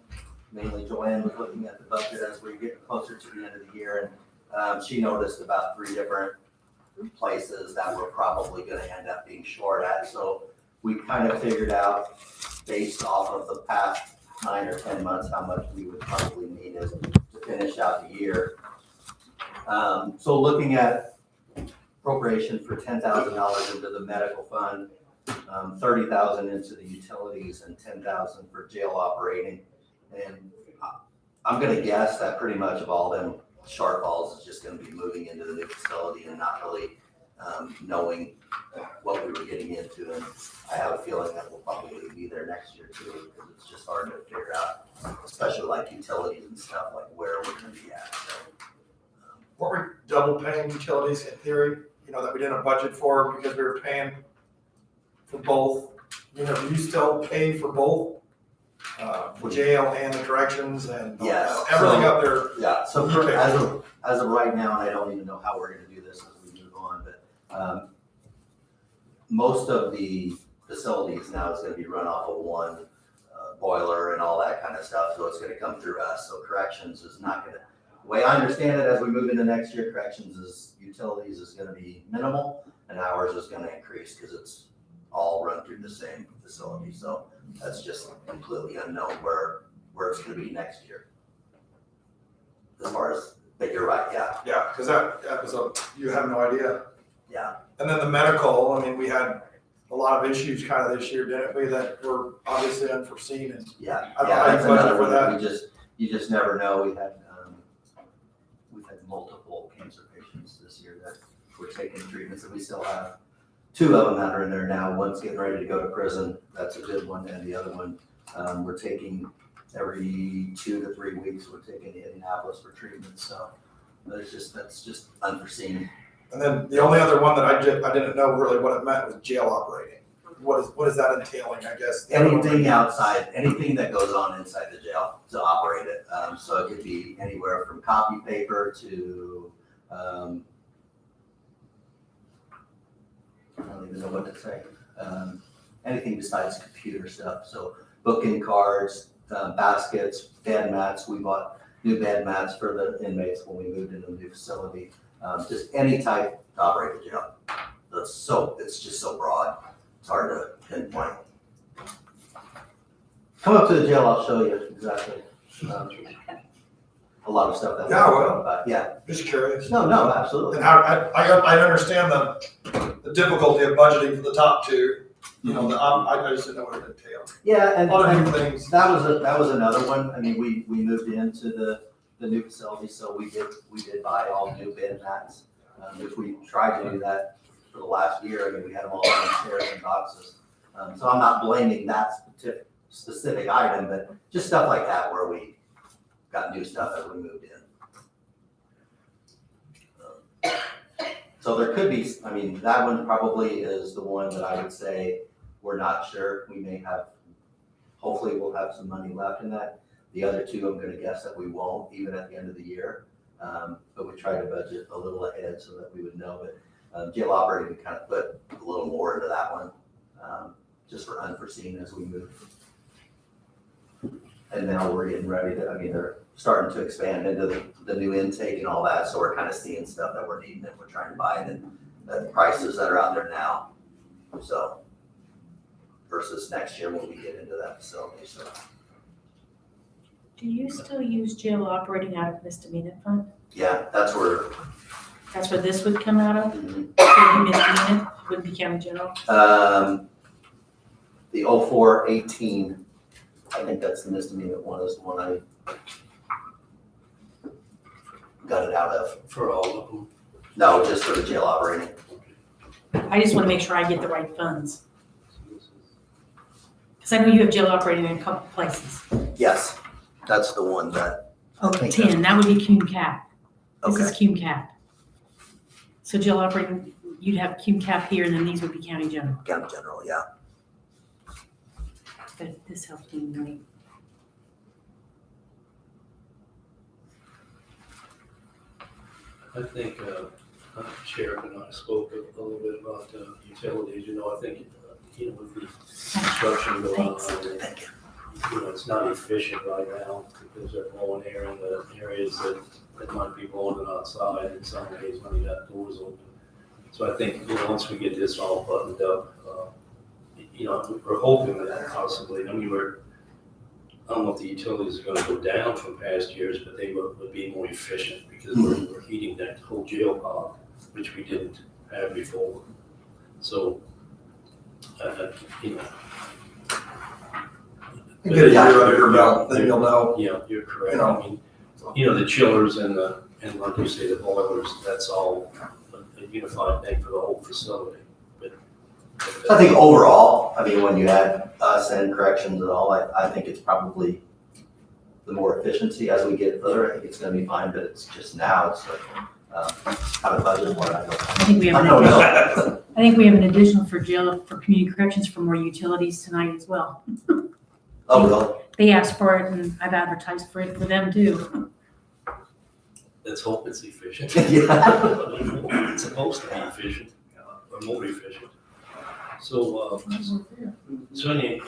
mainly Joanne was looking at the budget as we get closer to the end of the year. And she noticed about 3 different places that we're probably gonna end up being short at. So we kind of figured out, based off of the past 9 or 10 months, how much we would probably need to finish out the year. So looking at appropriation for $10,000 into the medical fund, 30,000 into the utilities, and 10,000 for jail operating. And I'm gonna guess that pretty much of all them shortfalls is just gonna be moving into the new facility and not really knowing what we were getting into. And I have a feeling that we'll probably be there next year too, because it's just hard to figure out, especially like utilities and stuff, like where we're gonna be at. So, What we're double paying utilities in theory, that we didn't budget for because we were paying for both. Do you still pay for both? The jail and the corrections and Yes. everything up there. Yeah, so as of right now, and I don't even know how we're gonna do this as we move on, but most of the facilities now is gonna be run off of one boiler and all that kind of stuff, so it's gonna come through us. So corrections is not gonna, the way I understand it, as we move into next year, corrections is, utilities is gonna be minimal, and ours is gonna increase, because it's all run through the same facility. So that's just completely unknown where it's gonna be next year. As far as, but you're right, yeah. Yeah, because that was you have no idea. Yeah. And then the medical, we had a lot of issues kind of this year, didn't we, that were obviously unforeseen and. Yeah, I don't yeah, know how you that's budget another for one that. that you just never know. We've had multiple cancer patients this year that were taking treatments, and we still have 2 of them that are in there now. One's getting ready to go to prison, that's a good one, and the other one, we're taking every 2 to 3 weeks, we're taking to Indianapolis for treatment, so that's just unforeseen. And then the only other one that I didn't know really what it meant was jail operating. What is that entailing, I guess? Anything outside, anything that goes on inside the jail to operate it. So it could be anywhere from copy paper to, I don't even know what to say. Anything besides computer stuff. So booking cards, baskets, bed mats. We bought new bed mats for the inmates when we moved into the new facility. Just any type to operate the jail. It's just so broad. It's hard to pinpoint. Come up to the jail, I'll show you exactly. A lot of stuff that. Yeah, well, about. Yeah. Just curious. No, absolutely. And how, I understand the difficulty of budgeting for the top 2. I just didn't know what it entailed. Yeah, and A lot of different things. that was another one. We moved into the new facility, so we did buy all new bed mats, which we tried to do that for the last year. We had them all in chairs and boxes. So I'm not blaming that specific item, but just stuff like that where we got new stuff as we moved in. So there could be, that one probably is the one that I would say we're not sure. We may have, hopefully we'll have some money left in that. The other 2, I'm gonna guess that we won't, even at the end of the year. But we try to budget a little ahead so that we would know. But jail operating, we kind of put a little more into that one, just for unforeseen as we move. And now we're getting ready to, they're starting to expand into the new intake and all that. So we're kind of seeing stuff that we're needing and we're trying to buy it and the prices that are out there now. So versus next year when we get into that facility, so. Do you still use jail operating out of misdemeanor fund? Yeah, that's where. That's where this would come out of? Mhm. Would be misdemeanor, wouldn't be county general? The 0418, I think that's the misdemeanor one, is the one I got it out of. For all of them. No, just for the jail operating. I just want to make sure I get the right funds. Because I know you have jail operating in a couple places. Yes, that's the one that. Oh, 10, that would be Cume Cap. This is cume cap. So jail operating, you'd have cume cap here, and then these would be county general, County general, yeah. but this helps me, right? I think, Sheriff and I spoke a little bit about utilities, I think, with the construction going on, it's not efficient right now because they're blowing air in the areas that might be blowing it outside in some days when you got doors open. So I think, once we get this all buttoned up, we're hoping that possibly, I don't know if the utilities are gonna go down from past years, but they would be more efficient because we're heating that whole jail pod, which we didn't have before. So, Get a year under your belt, then you'll know. Yeah, you're correct. The chillers and like you say, the boilers, that's all a unified thing for the whole facility. I think overall, when you add us and corrections and all, I think it's probably the more efficiency as we get further. I think it's gonna be fine, but it's just now, it's like, how to budget what I think we have an don't know. I think we have an additional for jail, for community corrections for more utilities tonight as well. Oh, really? They asked for it and I've advertised for it for them too. Let's hope it's efficient. Yeah. It's supposed to be efficient, or more efficient. So, any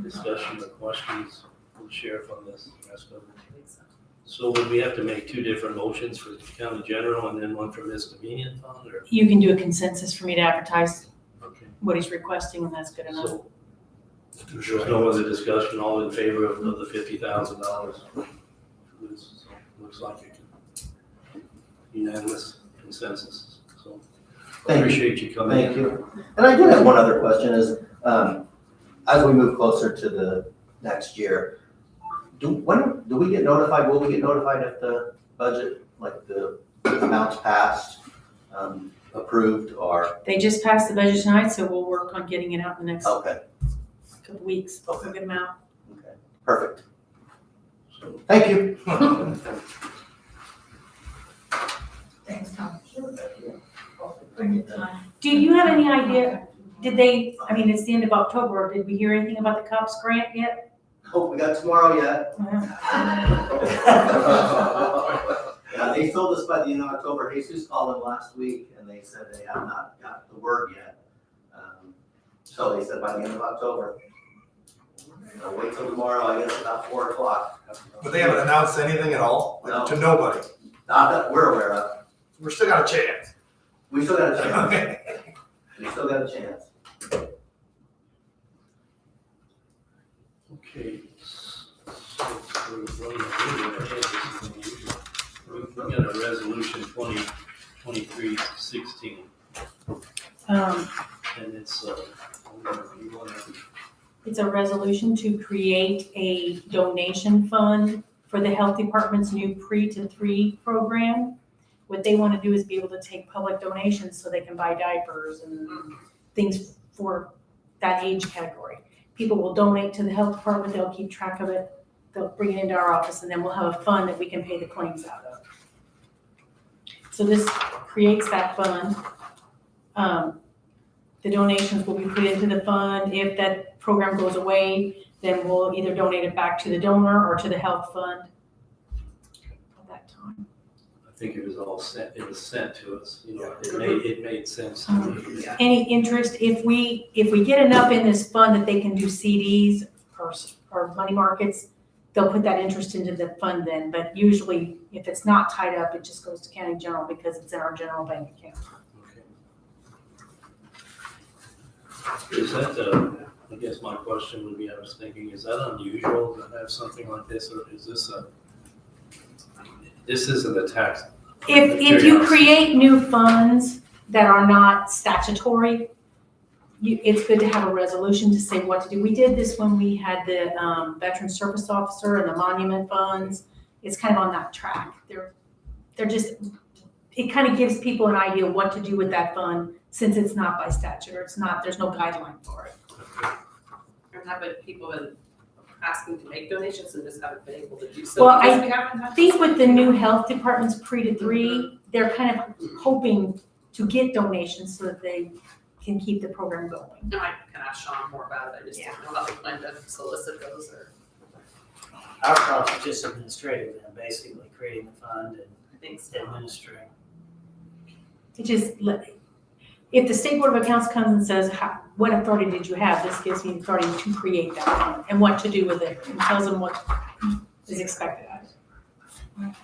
discussion or questions from the sheriff on this rest of it? So would we have to make two different motions for the county general and then one for misconvenient fund, or? You can do a consensus for me to advertise Okay. what he's requesting and that's good enough. So, there's no other discussion, all in favor of the $50,000? Looks like a unanimous consensus, so I Thank you. appreciate you coming in. Thank you. And I do have one other question is, as we move closer to the next year, when do we get notified, will we get notified if the budget, like the amounts passed, approved, or? They just passed the budget tonight, so we'll work on getting it out in the next Okay, couple weeks. We'll get them out. okay, perfect. Thank you. Thanks, Tom. Do you have any idea, it's the end of October, did we hear anything about the COPS grant yet? Hope we got tomorrow yet. Yeah, they told us by the end of October. Jesus called them last week and they said they have not got the word yet. So they said by the end of October. I'll wait till tomorrow, I guess about 4 o'clock. But they haven't announced anything at all, No. to nobody. Not that we're aware of. We're still got a chance. We still got a chance. Okay. We still got a chance. Okay, so we're running a little ahead. We got a resolution 2023-16, and it's, It's a resolution to create a donation fund for the health department's new pre-to-3 program. What they want to do is be able to take public donations so they can buy diapers and things for that age category. People will donate to the health department, they'll keep track of it, they'll bring it into our office, and then we'll have a fund that we can pay the claims out of. So this creates that fund. The donations will be put into the fund. If that program goes away, then we'll either donate it back to the donor or to the health fund at that time. I think it was all sent, it was sent to us, it made sense to me. Any interest, if we get enough in this fund that they can do CDs or money markets, they'll put that interest into the fund then, but usually if it's not tied up, it just goes to county general because it's in our general bank account. Okay. Is that, I guess my question would be, I was thinking, is that unusual to have something like this, or is this isn't a tax? If you create new funds that are not statutory, it's good to have a resolution to say what to do. We did this when we had the Veteran Service Officer and the monument funds. It's kind of on that track. They're just, it kind of gives people an idea what to do with that fund since it's not by statute or there's no guideline for it. And have it, people asking to make donations and just haven't been able to do so. Well, because we haven't had I think with the new health department's pre-to-3, they're kind of hoping to get donations so that they can keep the program going. I can ask Sean more about it, I just didn't know how they plan to solicit those or. Our process is just administrative, and basically creating the fund I think and administering. To just if the state board of accounts comes and says, what authority did you have? This gives me authority to create that fund and what to do with it, and tells them what is expected of it.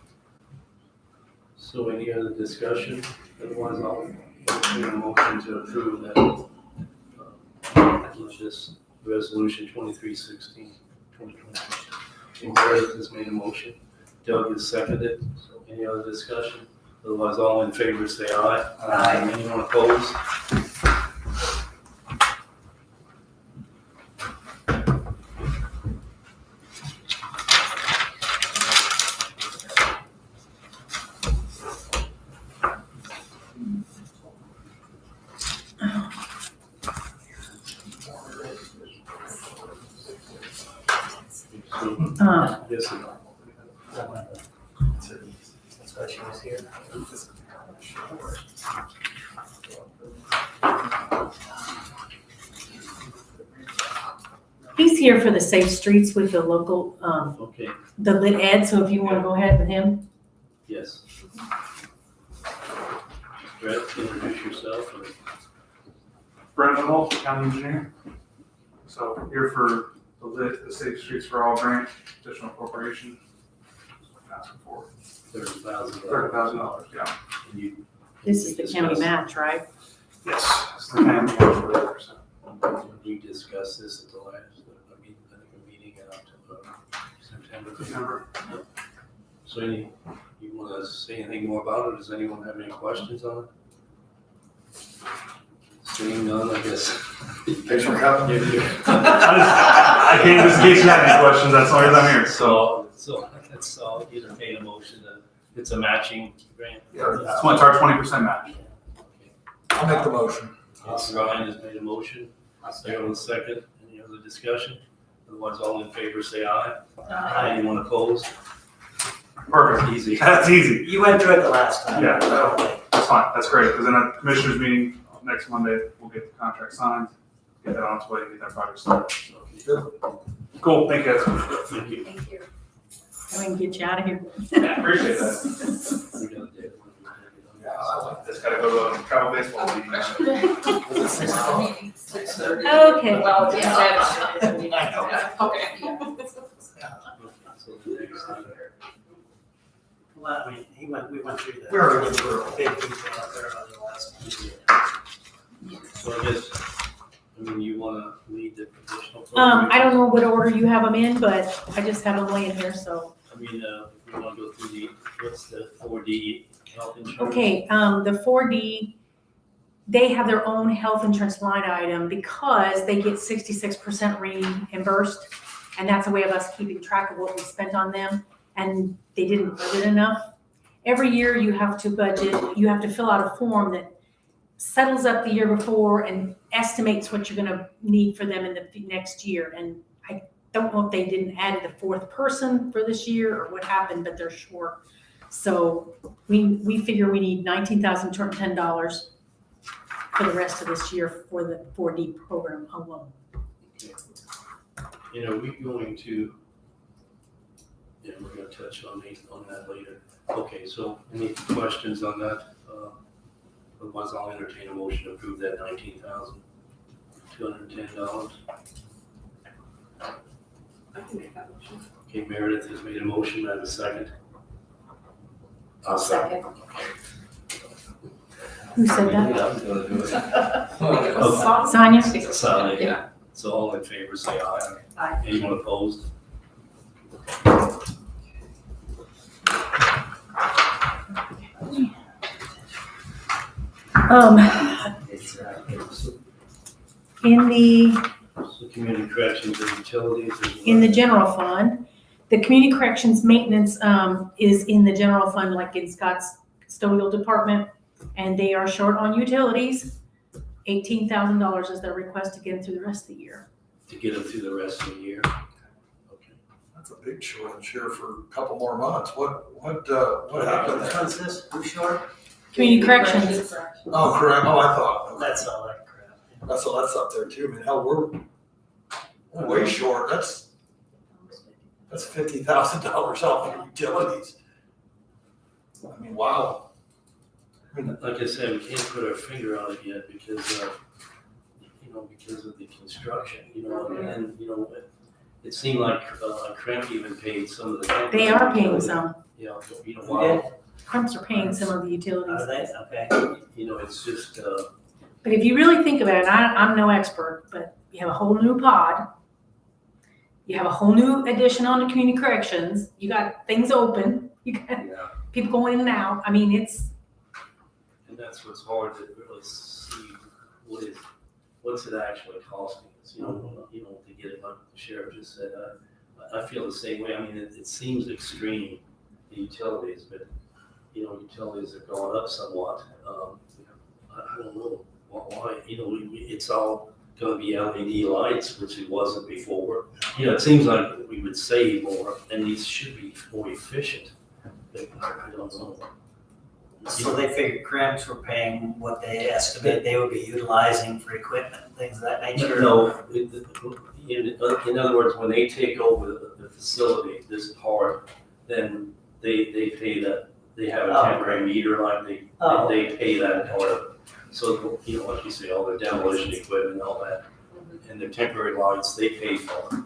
So any other discussion? Otherwise, I'll make a motion to approve that. Which is resolution 2316, 2020. Meredith has made a motion. Doug has seconded. So any other discussion? Otherwise, all in favor say aye. Aye. Anyone opposed? Yes, sir. That's why she was here. He's here for the Safe Streets with the local, Okay, the Lit Ed, so if you want to go ahead with him. yes. Brett, introduce yourself. Or- Brendan Holt, county engineer. So here for the LIT, the Safe Streets for All grant, additional appropriation. Asking for $30,000. $30,000, yeah. And you- This is the county match, right? Yes. It's the county match for there, so. We discussed this at the last, I think a meeting in September. December. So you want to say anything more about it? Does anyone have any questions on it? Seeing none, I guess. Thanks for coming. I came just in case you had any questions, that's why I'm here, so. So that's all, you entertain a motion that it's a matching grant. It's our 20% match. I'll make the motion. Yes, Ryan has made a motion. Anyone second? Any other discussion? Otherwise, all in favor say aye. Anyone opposed? Perfect. Easy. That's easy. You went through it the last time. Yeah, that's fine, that's great, because in a commissioners meeting next Monday, we'll get the contract signed, get that on its way, get that project started, so. Cool, thank you guys. Thank you. Thank you. I can get you out of here. Yeah, appreciate that. We got a date. Yeah, I like Just gotta go to a travel baseball meeting. that. 6:30. Okay. Well, yeah. I know. Okay. So the next thing. Well, I mean, we went through the. We already went through it. Big detail up there on the last one. So I guess, I mean, you want to lead the additional? I don't know what order you have them in, but I just have them laying here, so. I mean, we want to go through what's the 4D health insurance? Okay, the 4D, they have their own health insurance line item because they get 66% reimbursed. And that's a way of us keeping track of what we spent on them. And they didn't budget enough. Every year you have to budget, you have to fill out a form that settles up the year before and estimates what you're gonna need for them in the next year. And I don't know if they didn't add the fourth person for this year or what happened, but they're short. So we figure we need $19,210 for the rest of this year for the 4D program alone. You know, we're going to, yeah, we're going to touch on that later. Okay, so any questions on that? Otherwise, I'll entertain a motion to approve that $19,210. I can make that motion. Okay, Meredith has made a motion. I have a second. I'll second. Who said that? Yeah, I'm gonna do it. Sonia? Sonia. Yeah. So all in favor, say aye. Aye. Anyone opposed? In the So community corrections and utilities. in the general fund. The community corrections maintenance is in the general fund, like in Scott's custodial department, and they are short on utilities. $18,000 is their request to get them through the rest of the year. To get them through the rest of the year. That's a big shortage here for a couple more months. What happened Which there? one's this? Who's short? Community corrections. Oh, correct. Oh, I thought, That's all that crap. that's up there too, man. Hell, we're way short. That's $50,000 off of utilities. I mean, wow. Like I said, we can't put our finger on it yet because because of the construction, and, it seemed like, Crank even paid some of the. They are paying some. Wow, Crumps are paying some of the Are utilities. they? Okay. it's just, But if you really think about it, I'm no expert, but you have a whole new pod. You have a whole new addition on the community corrections. You got things open. You got people going in and out. I mean, and that's what's hard to really see what's it actually costing us, to get it, like the sheriff just said. I feel the same way. I mean, it seems extreme, the utilities, but, utilities are going up somewhat. I don't know why, it's all gonna be LED lights, which it wasn't before. It seems like we would save more, and these should be more efficient, but I don't know. So they figured Cramps were paying what they estimate they would be utilizing for equipment, things of that nature? No, in other words, when they take over the facility, this part, then they pay that, they have a temporary meter line, they pay that part of it. So, like you say, all the demolition equipment and all that, and the temporary lights, they pay for.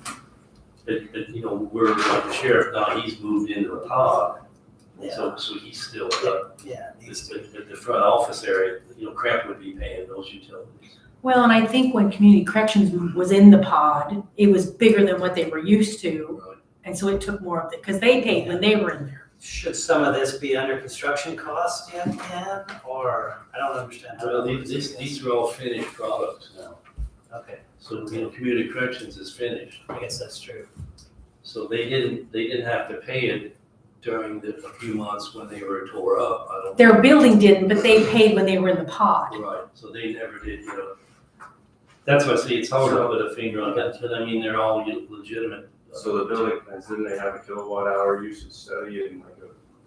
But, we're, like the sheriff now, he's moved into the pod, so he's still, the front office area, Cramp would be paying those utilities. well, and I think when community corrections was in the pod, it was bigger than what they were used to. And so it took more of it, because they paid when they were in there. Should some of this be under construction costs yet, Ken? Or, I don't understand. how Well, that works. these are all finished products now. Okay, So, community corrections is finished. I guess that's true. So they didn't have to pay it during a few months when they were tore up. I don't. Their building didn't, but they paid when they were in the pod. Right, so they never did, That's why I say it's hard to put a finger on that, but I mean, they're all legitimate. So the building plans, didn't they have a kilowatt hour usage study and like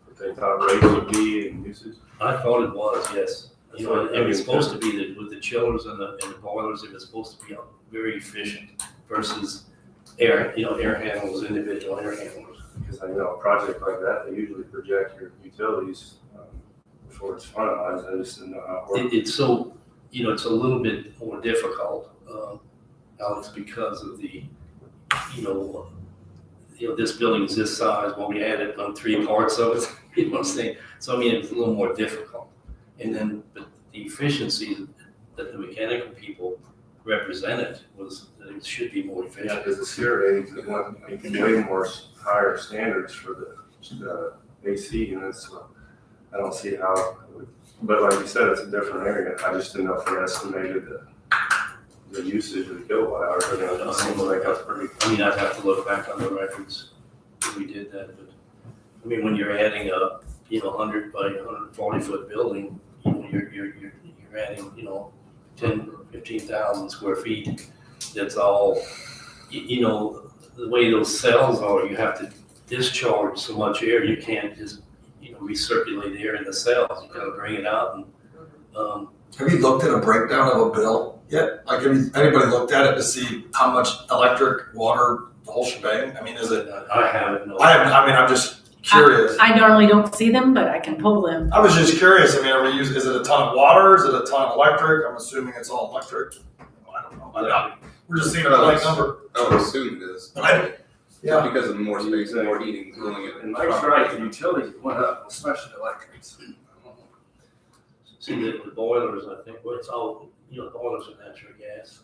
what they thought rates would be and usage? I thought it was, yes. It was supposed to be that with the chillers and the boilers, it was supposed to be very efficient versus air handlers, individual air handlers. Because a project like that, they usually project your utilities before it's finalized. I just didn't know how it worked. It's so, it's a little bit more difficult, Alex, because of the, this building is this size, well, we added on 3 parts of it, you know what I'm saying? So, I mean, it's a little more difficult. And then, but the efficiency that the mechanical people represented was that it should be more efficient. Yeah, because the SEER ratings, you can way more higher standards for the AC units, so I don't see how, but like you said, it's a different area. I just didn't know if they estimated the usage of the kilowatt hours. It seems like that's pretty. I mean, I'd have to look back on the records if we did that, but, I mean, when you're adding a, 100 by 140 foot building, you're adding, 10, 15,000 square feet. That's all, the way those cells are, you have to discharge so much air, you can't just, recirculate air in the cells. You gotta bring it out and, Have you looked at a breakdown of a bill yet? Like, have anybody looked at it to see how much electric, water, the whole shebang? I mean, is it? I haven't, no. I'm just curious. I normally don't see them, but I can pull them. I was just curious. I mean, is it a ton of water? Is it a ton of electric? I'm assuming it's all electric. I don't know. We're just seeing a blank number. I would assume it is. Yeah. Because of more space and more heating, cooling it. And Mike's right, the utilities went up, especially electrics. See, the boilers, I think, well, it's all, boilers are natural gas.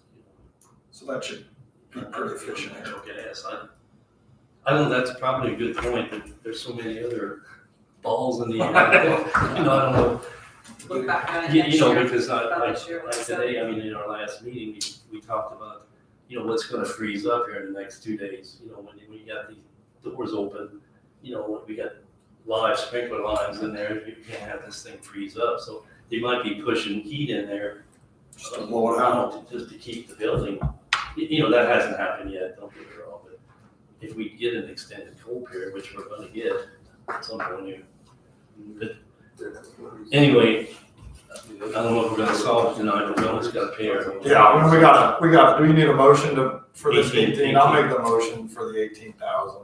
So that should be pretty efficient. Natural gas. I don't know, that's probably a good point, but there's so many other balls in the air. I don't know. Look back at it next year. Because about this year, like I said. today, I mean, in our last meeting, we talked about, what's gonna freeze up here in the next 2 days. When we got the doors open, when we got live sprinkler lines in there, you can't have this thing freeze up. So they might be pushing heat in there. Just to blow it out. Just to keep the building, that hasn't happened yet, don't get me wrong, but, if we get an extended cold period, which we're gonna get at some point here. But anyway, I don't know if we're gonna solve it tonight, but we almost gotta pay our. Yeah, I mean, we got, do you need a motion for this 18? 18? I'll make the motion for the 18,000.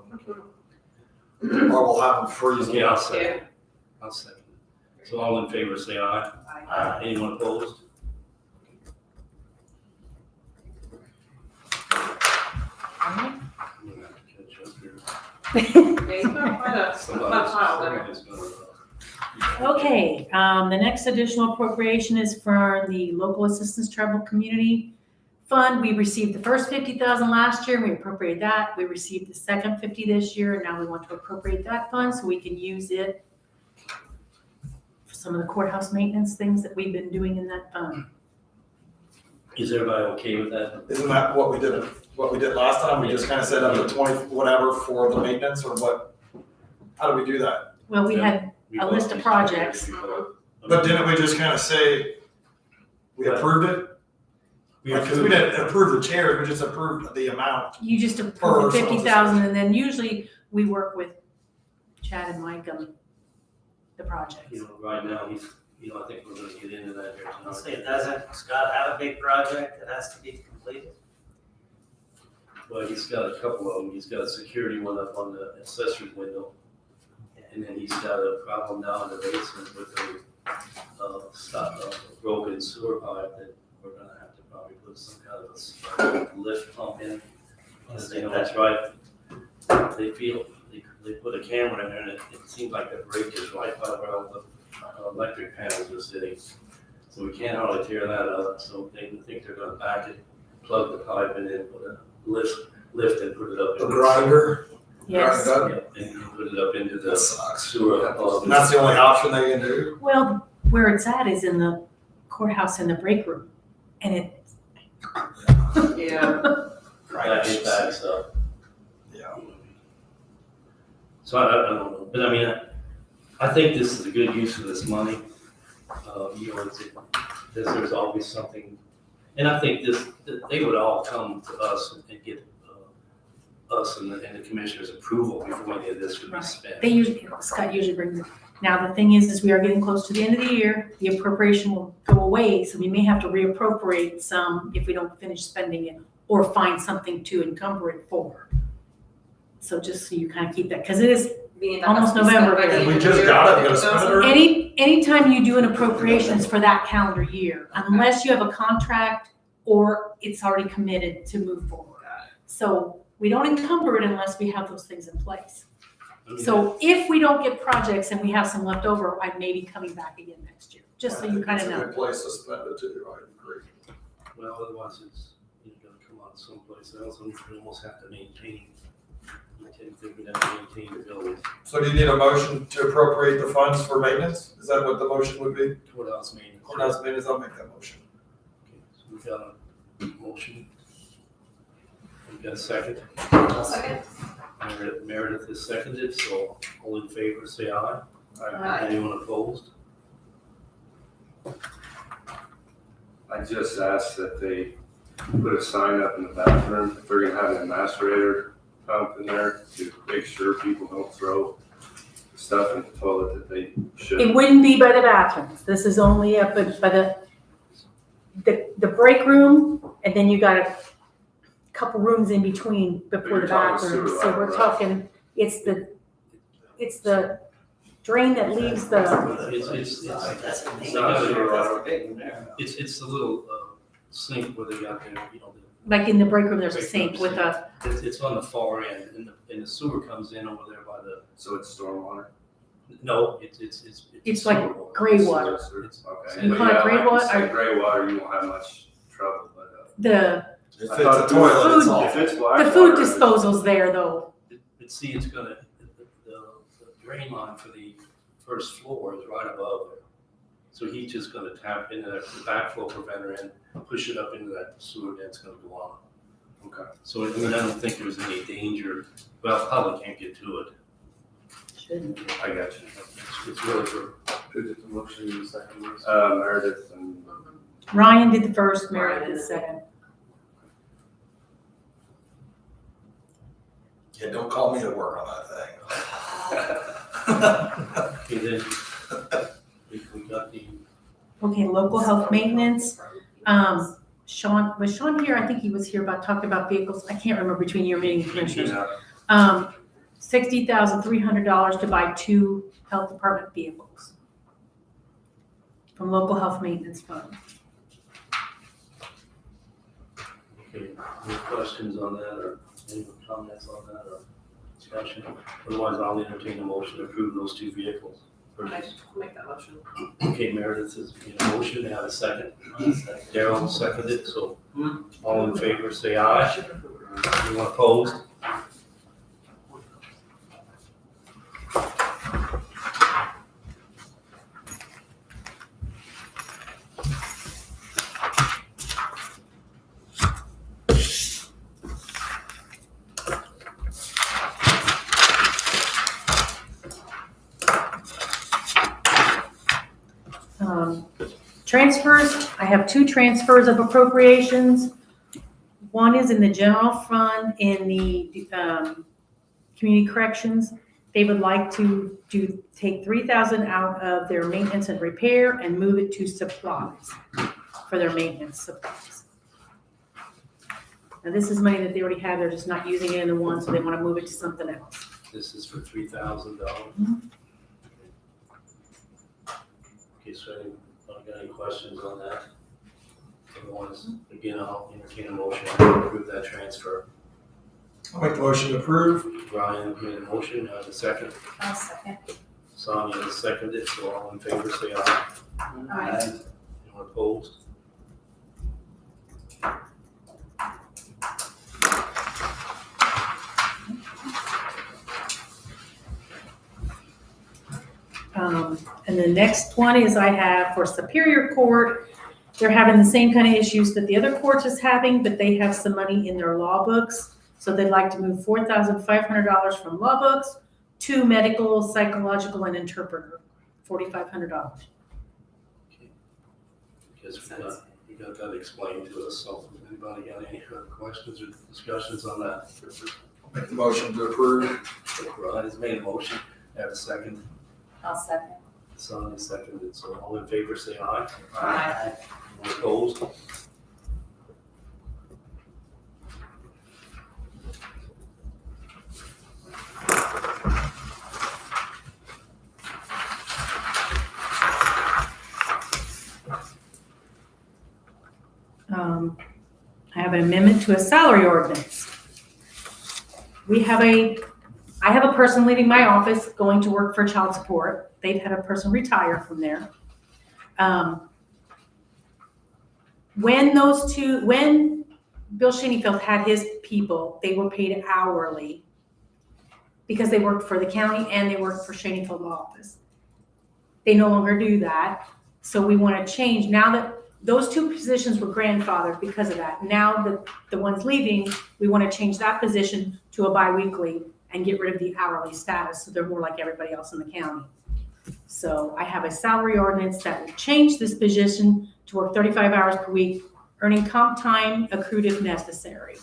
Or we'll have them freeze. Okay, I'll second. I'll second. So all in favor, say aye. Aye. Anyone opposed? I'm gonna have to catch up here. Yeah, you've got quite a pile there. Somebody's gonna. Okay, the next additional appropriation is for the local assistance tribal community fund. We received the first 50,000 last year, and we appropriated that. We received the second 50 this year, and now we want to appropriate that fund so we can use it for some of the courthouse maintenance things that we've been doing in that fund. Is everybody okay with that? Isn't that what we did last time? We just kind of said up to 20, whatever for the maintenance or what? How do we do that? Well, we Yeah. had a list of projects. But didn't we just kind of say we approved it? Because we didn't approve the chairs, we just approved the amount. You just approve the 50,000, and then usually we work with Chad and Mike on the projects. You know, right now, I think we're gonna get into that here I'll say tonight. it doesn't, Scott, have a big project that has to be completed. Well, he's got a couple of them. He's got a security one up on the accessory window. And then he's got a problem down in the basement with a broken sewer pipe that we're gonna have to probably put some kind of a lift pump in. Because they know that's right. They put a camera in there and it seems like the break is right by where all the electric panels are sitting. So we can't hardly tear that up, so they think they're gonna back it, plug the pipe and then put a lift and put it up. The grinder? Yes. Grind it up? Yeah, and put it up into the That sucks. sewer. And that's the only option they can do? Well, where it's at is in the courthouse in the break room, and it. Yeah. It backs up. Yeah. So I don't know, but I mean, I think this is a good use of this money. There's always something, and I think they would all come to us and get us and the commissioner's approval before any of this would be spent. They usually, Scott usually brings it. Now, the thing is we are getting close to the end of the year, the appropriation will go away, so we may have to reappropriate some if we don't finish spending it, or find something to encumber it for. So just so you kind of keep that, because it is almost November. We just got it, you gotta spend it already? Anytime you do an appropriations for that calendar year, unless you have a contract or it's already committed to move forward. So we don't encumber it unless we have those things in place. So if we don't get projects and we have some left over, I may be coming back again next year, just so you kind of It's a know. good place to spend it too, I agree. Well, otherwise it's, gonna come out someplace else and we almost have to maintain. I think we'd have to maintain the building. So do you need a motion to appropriate the funds for maintenance? Is that what the motion would be? Courthouse maintenance. Courthouse maintenance, I'll make that motion. Okay, so we've got a motion. We've got a second. Second. Meredith is seconded, so all in favor, say aye. Aye. Anyone opposed? I just asked that they put a sign up in the bathroom, if they're gonna have an macerator pump in there to make sure people don't throw stuff in the toilet that they shouldn't. It wouldn't be by the bathrooms. This is only up by the break room, and then you got a couple rooms in between before You're the talking bathrooms. sewer So line, we're right? talking, it's the drain that leaves the, It's That's the it's not big a- one there. it's the little sink where they got their, like in the break room, there's a sink with a, it's on the far end and the sewer comes in over there by the, So it's stormwater? no, it's like sewer water. gray water. It's- Okay. You But call it yeah, gray like you water, said, or- gray water, you won't have much trouble, but, The, If I it's thought a the toilet, it's food- all. if it's black the food water, disposal's there though. But see, it's gonna, the drain line for the first floor is right above there. So he's just gonna tap into that backflow preventer and push it up into that sewer that's gonna go on. Okay. So I mean, I don't think there's any danger, well, public can't get to it. Shouldn't. I got you. It's really for, Who did the motion in the second? Meredith and. Ryan did the first, Meredith did the second. Yeah, don't call me to work on that thing. Okay, then, we got the, Okay, local health maintenance. Sean, was Sean here? I think he was here about, talking about vehicles. I can't remember between your meeting commissioners. $60,300 to buy 2 health department vehicles from local health maintenance fund. okay, any questions on that, or any comments on that, or discussion? Otherwise, I'll entertain a motion to approve those 2 vehicles. I make that motion. Okay, Meredith has made a motion, to have a second. Daryl seconded, so all in favor, say aye. Anyone opposed? Transfers, I have 2 transfers of appropriations. One is in the general fund in the community corrections. They would like to take $3,000 out of their maintenance and repair and move it to supplies for their maintenance supplies. Now, this is money that they already have, they're just not using it in the one, so they want to move it to something else. This is for $3,000. Okay, so anybody got any questions on that? Otherwise, again, I'll entertain a motion to approve that transfer. I'll make the motion to approve. Brian made a motion, have a second. I'll second. Sonia has seconded, so all in favor, say aye. Aye. Anyone opposed? And the next one is I have for Superior Court. They're having the same kind of issues that the other court is having, but they have some money in their law books. So they'd like to move $4,500 from law books to medical, psychological, and interpreter, $4,500. Because we got that explained to us, so anybody got any other questions or discussions on that? I'll make the motion to approve. Brian has made a motion, have a second. I'll second. Sonia seconded, so all in favor, say aye. Aye. Anyone opposed? I have an amendment to a salary ordinance. I have a person leaving my office going to work for child support. They've had a person retire from there. When Bill Sheneyfield had his people, they were paid hourly because they worked for the county and they worked for Sheneyfield office. They no longer do that. So we want to change now that those 2 positions were grandfathered because of that. Now that the ones leaving, we want to change that position to a biweekly and get rid of the hourly status so they're more like everybody else in the county. So I have a salary ordinance that will change this position to work 35 hours per week, earning comp time accrued if necessary.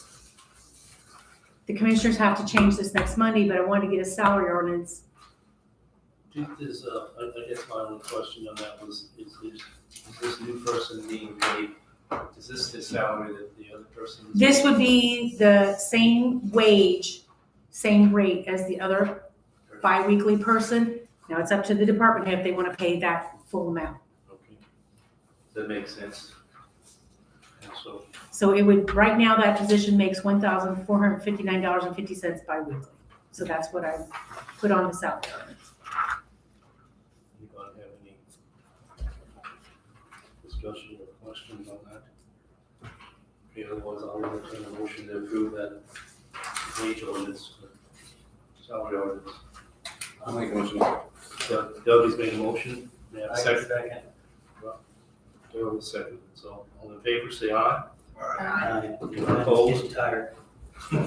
The commissioners have to change this next Monday, but I wanted to get a salary ordinance. I guess my only question on that was, is this new person being paid, is this the salary that the other person is? This would be the same wage, same rate as the other bi-weekly person. Now it's up to the department head if they want to pay that full amount. Okay. That makes sense. And so, So it would, right now that position makes $1,459.50 bi-weekly. So that's what I put on the salary ordinance. anybody have any discussion or questions on that? Okay, otherwise I'll entertain a motion to approve that wage ordinance, salary ordinance. I'll make a motion. Doug has made a motion. May I have a second? Daryl will second. So all in favor, say aye. Anyone opposed? Getting tired. Well,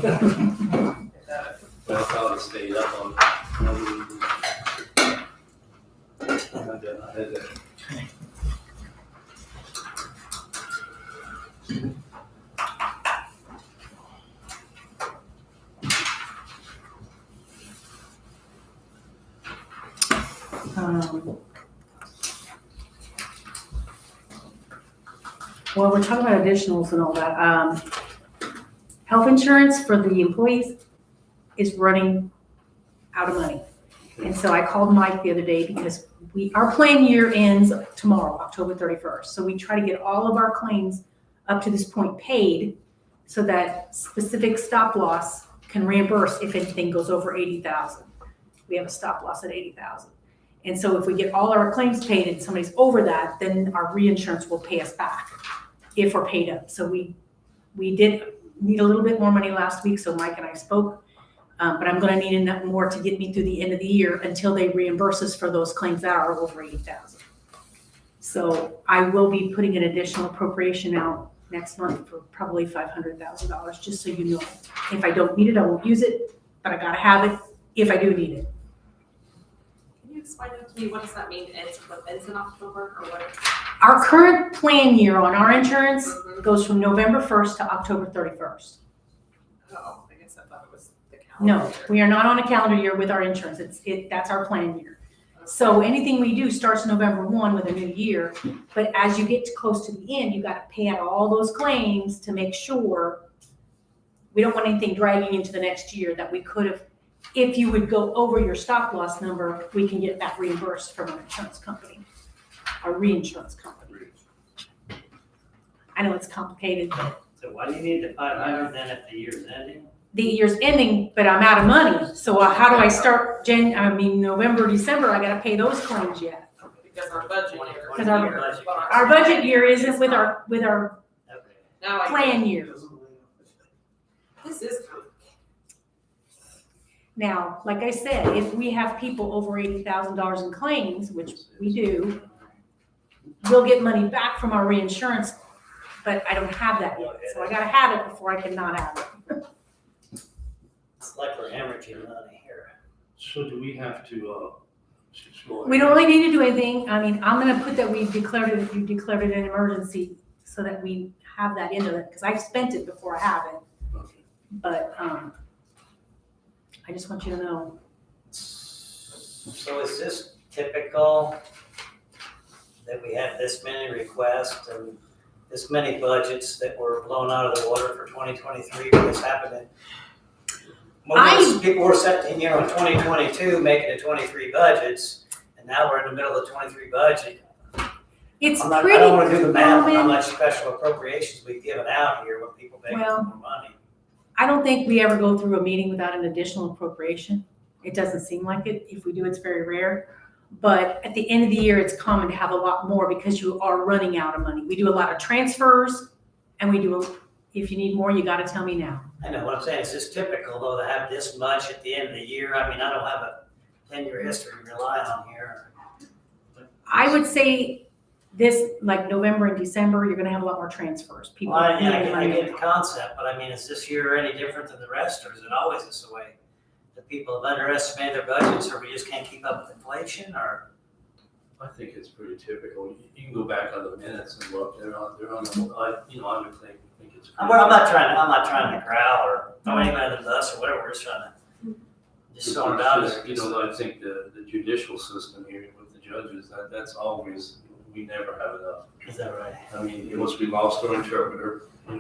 I thought it stayed up on. I had that. Well, we're talking about additionals and all that. Health insurance for the employees is running out of money. And so I called Mike the other day because our plan year ends tomorrow, October 31st. So we try to get all of our claims up to this point paid so that specific stop loss can reimburse if anything goes over 80,000. We have a stop loss at 80,000. And so if we get all our claims paid and somebody's over that, then our reinsurance will pay us back if we're paid up. So we did need a little bit more money last week, so Mike and I spoke. But I'm gonna need enough more to get me through the end of the year until they reimburse us for those claims that are over 80,000. So I will be putting an additional appropriation out next month for probably $500,000, just so you know. If I don't need it, I won't use it, but I gotta have it if I do need it. Can you explain that to me? What does that mean? Ends in October or what? Our current plan year on our insurance goes from November 1st to October 31st. Oh, I guess I thought it was the calendar. No, we are not on a calendar year with our insurance. That's our plan year. So anything we do starts November 1 with a new year, but as you get close to the end, you gotta pay out all those claims to make sure we don't want anything dragging into the next year that we could have. If you would go over your stop loss number, we can get that reimbursed from our insurance company, our reinsurance company. I know it's complicated, but So why do you need the 500 then if the year's ending? the year's ending, but I'm out of money. So how do I start November, December, I gotta pay those claims yet. Because our budget year. Because our budget year isn't with our Okay. Now I plan year. This is complicated. Now, like I said, if we have people over $80,000 in claims, which we do, we'll get money back from our reinsurance, but I don't have that yet. So I gotta have it before I can not have it. It's like we're hemorrhaging money here. So do we have to, We don't really need to do anything. I mean, I'm gonna put that you declared it an emergency so that we have that into it, because I've spent it before I have it. But, I just want you to know. So is this typical that we have this many requests and this many budgets that were blown out of the water for 2023? What's happening? People were setting, in 2022, making the 23 budgets, and now we're in the middle of the 23 budget. It's I pretty don't want to do the math on how common. much special appropriations we've given out here when people beg for more money. I don't think we ever go through a meeting without an additional appropriation. It doesn't seem like it. If we do, it's very rare. But at the end of the year, it's common to have a lot more because you are running out of money. We do a lot of transfers, and if you need more, you gotta tell me now. I know what I'm saying. It's just typical though to have this much at the end of the year. I mean, I don't have a 10-year history to rely on here. I would say this, like November and December, you're gonna have a lot more transfers. People. Well, I need money. get the concept, but I mean, is this year any different than the rest, or is it always this way? The people have underestimated their budgets, or we just can't keep up with inflation, or? I think it's pretty typical. You can go back on the minutes and look, they're on, I would think it's. I'm not trying to corral or throw anybody under the bus or whatever. We're just trying to just throw it out there. I think the judicial system here with the judges, that's always, we never have enough. Is that right? I mean, once we lost our interpreter, when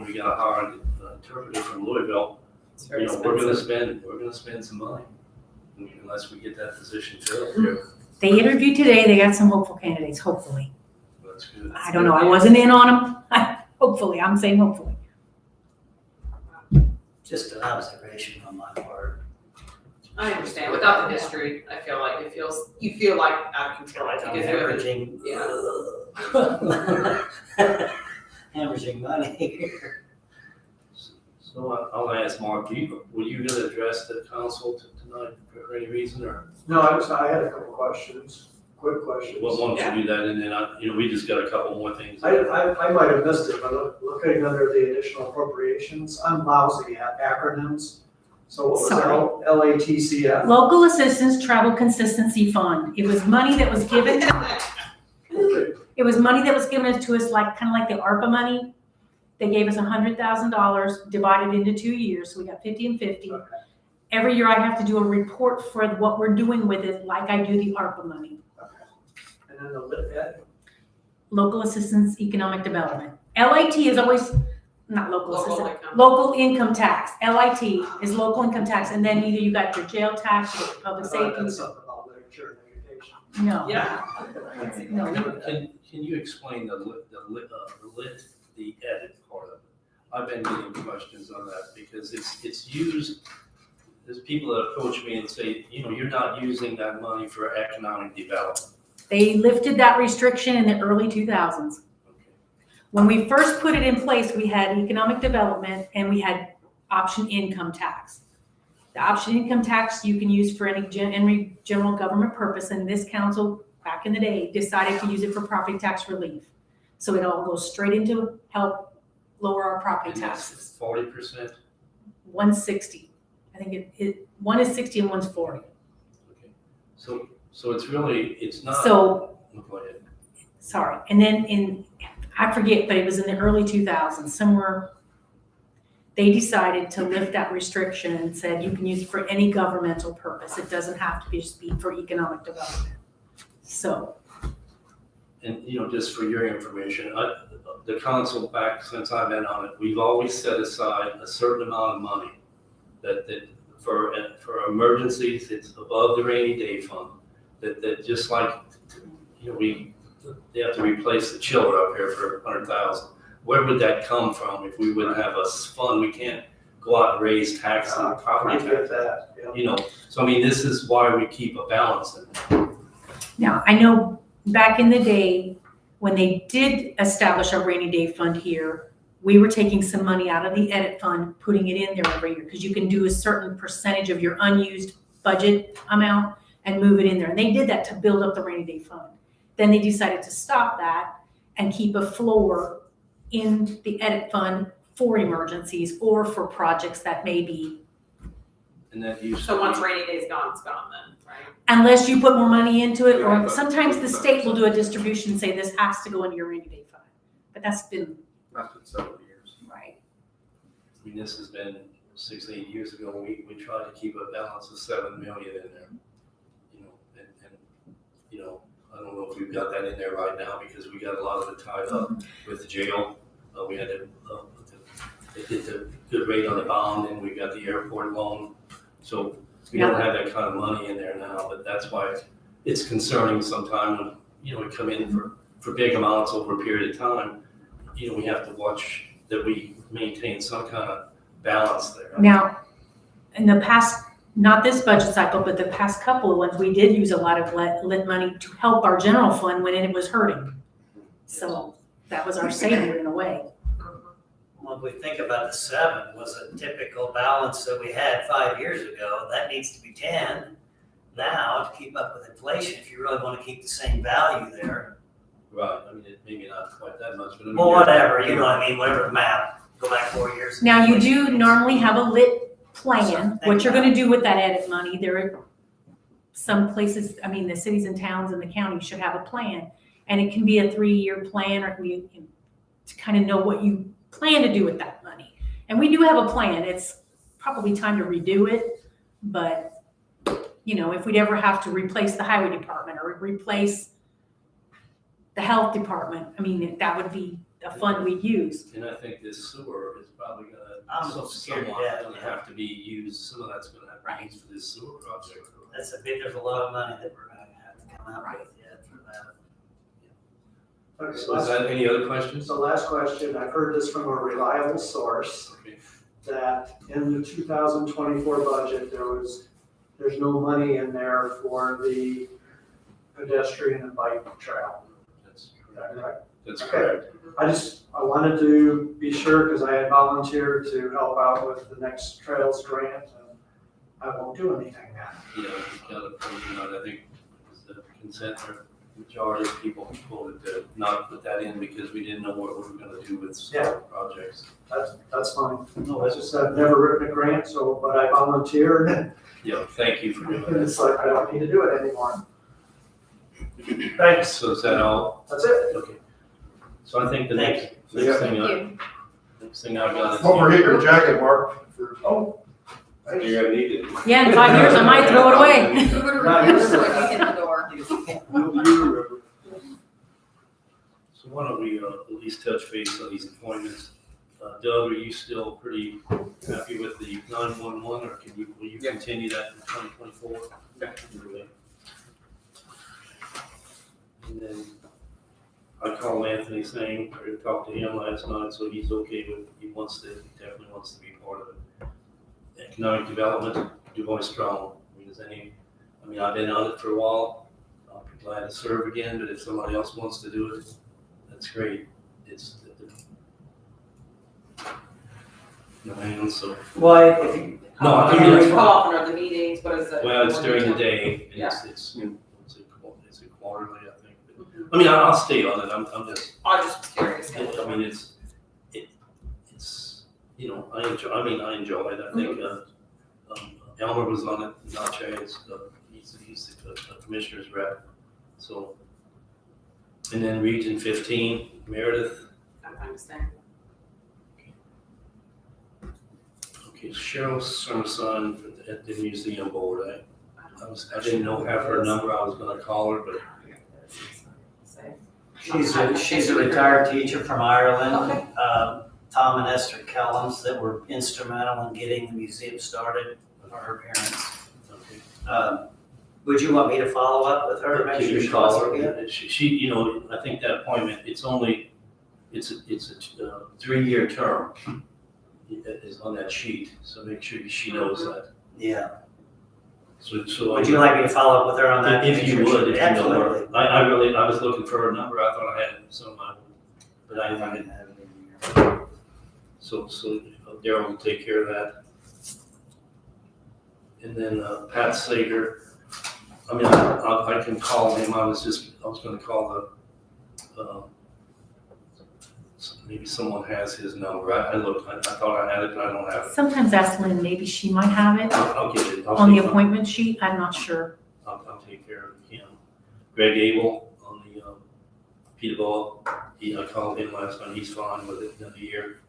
we got a hired interpreter from Louisville, It's very we're expensive. gonna spend some money unless we get that position filled. They interviewed today. They got some hopeful candidates, hopefully. That's good. I don't know. I wasn't in on them. Hopefully, I'm saying hopefully. Just an observation on my part. I understand. Without the history, I feel like you feel like out of control. Like I'm because you haven't- hemorrhaging. Hemorrhaging money here. So I'll ask Mark, were you gonna address the council tonight for any reason, or No, I had a couple questions, quick questions. why don't you do that, and then we just got a couple more things. I might have missed it, but looking under the additional appropriations, I'm lousy at acronyms. So what was Sorry. LATCF? Local Assistance Travel Consistency Fund. It was money that was given. It was money that was given to us kind of like the ARPA money. They gave us $100,000 divided into 2 years, so we got 50 and 50. every year I have to do a report for what we're doing with it, like I do the ARPA money. And then the lit ed, Local Assistance Economic Development. LIT is always, not local Local assistance, income. local income tax. LIT is local income tax, and then either you got your jail tax, or your public I thought safety. that's something about literature and education. No. Yeah. No, Can you explain the edit part of it? I've been getting questions on that because it's used, there's people that approach me and say, you're not using that money for economic development. they lifted that restriction in the early 2000s. When we first put it in place, we had economic development and we had option income tax. The option income tax you can use for any general government purpose, and this council, back in the day, decided to use it for property tax relief. So it all goes straight into help lower our property And that's taxes. 40%? 160. I think one is 60 and one's 40. Okay. So it's really, it's not. So, Go ahead. sorry. And then I forget, but it was in the early 2000s, somewhere, they decided to lift that restriction and said you can use it for any governmental purpose. It doesn't have to just be for economic development. So, And, just for your information, the council back since I've been on it, we've always set aside a certain amount of money that for emergencies, it's above the rainy day fund. That just like, they have to replace the chiller up here for 100,000. Where would that come from if we wouldn't have a fund? We can't go out and raise taxes on property I get tax. that, yeah. So I mean, this is why we keep a balance in it. now I know back in the day when they did establish a rainy day fund here, we were taking some money out of the edit fund, putting it in there every year because you can do a certain percentage of your unused budget amount and move it in there. And they did that to build up the rainy day fund. Then they decided to stop that and keep a floor in the edit fund for emergencies or for projects that may be, And that used So to once be- rainy day's gone, it's gone then, right? unless you put more money into it, Yeah, or sometimes the state will do a distribution and say this has to go into your rainy day fund. But that's been, That's been several years. right. I mean, this has been 6-8 years ago. We tried to keep a balance of 7 million in there. I don't know if we've got that in there right now because we got a lot of it tied up with the jail. We had to, they did the good rate on the bond, and we got the airport loan. So we don't have that kind of money in there now, but that's why it's concerning sometimes when, we come in for big amounts over a period of time. We have to watch that we maintain some kind of balance there. Now, in the past, not this budget cycle, but the past couple of ones, we did use a lot of lit money to help our general fund when it was hurting. So that was our savior in a way. Well, if we think about the 7 was a typical balance that we had 5 years ago, that needs to be 10 now to keep up with inflation, if you really want to keep the same value there. Right, I mean, maybe not quite that much, but I mean. Well, whatever, you know what I mean, whatever the map, go back 4 years. Now, you do normally have a lit plan, what you're gonna do with that edit money. There are some places, I mean, the cities and towns and the county should have a plan. And it can be a 3-year plan, or it can be to kind of know what you plan to do with that money. And we do have a plan. It's probably time to redo it, but if we'd ever have to replace the highway department or replace the health department, I mean, that would be a fund we'd use. And I think this sewer is probably I'm so scared to somewhat death, gonna yeah. have to be used, some of that's gonna have to be used for this sewer project. There's a lot of money that we're gonna have to come out with yet for that. Okay, So is that any other questions? So last question, I've heard this from a reliable source, Okay. that in the 2024 budget, there's no money in there for the pedestrian and bike trail. That's Is that correct. correct? That's Okay. correct. I wanted to be sure, because I had volunteered to help out with the next trails grant, and I won't do anything now. Yeah, we got it, I think it was the consent or majority of people voted to not put that in because we didn't know what we were gonna do with several projects. That's fine. No, it's just I've never written a grant, but I volunteered, and Yeah, thank you for doing it's that. like, I don't need to do it anymore. Thanks, So is that all? that's it. Okay. So I think the next Thank thing you. I've got is. Don't forget your jacket, Mark. Oh, You're gonna need it. Yeah, in 5 years, I might throw it away. You would remember when you hit the door. So why don't we at least touch base on these appointments? Doug, are you still pretty happy with the 911, or will you continue that in 2024? Yeah. And then I called Anthony saying, I talked to him last night, so he's okay with, he definitely wants to be part of it. Economic development, Du Bois Strong. I've been on it for a while. I'll be glad to serve again, but if somebody else wants to do it, that's great. It's, no hands, so. Well, if you. No, I think How that's fine. often are the meetings, what is it? Well, it's during the day, and Yeah. it's a quarterly, I think. I mean, I'll stay on it, I'm just, I'm just curious. it's, I enjoy it, I think, Elmer was on it, Nache, he's the commissioner's rep, so. And then Region 15, Meredith, I'm understanding. okay, Cheryl Summerson at the museum board, I didn't have her number, I was gonna call her, but She's a retired teacher from Ireland. Okay. Tom and Esther Kellums that were instrumental in getting the museum started for her parents. Would you want me to follow up with her? Make sure she call calls again? her. She, I think that appointment, it's a 3-year term. That is on that sheet, so make sure she knows that. Yeah. So. Would you like me to follow up with her on that? If you would, if you know Absolutely. her. I was looking for her number, I thought I had some, but I didn't have it. So Daryl will take care of that. And then Pat Sager, I can call him, I was gonna call maybe someone has his number, I looked, I thought I had it, but I don't have it. Sometimes ask Lynn, maybe she might have it I'll get it. on the appointment sheet, I'm not sure. I'll take care of him. Greg Abel on the Peterborough, I called him last time, he's fine with it another year.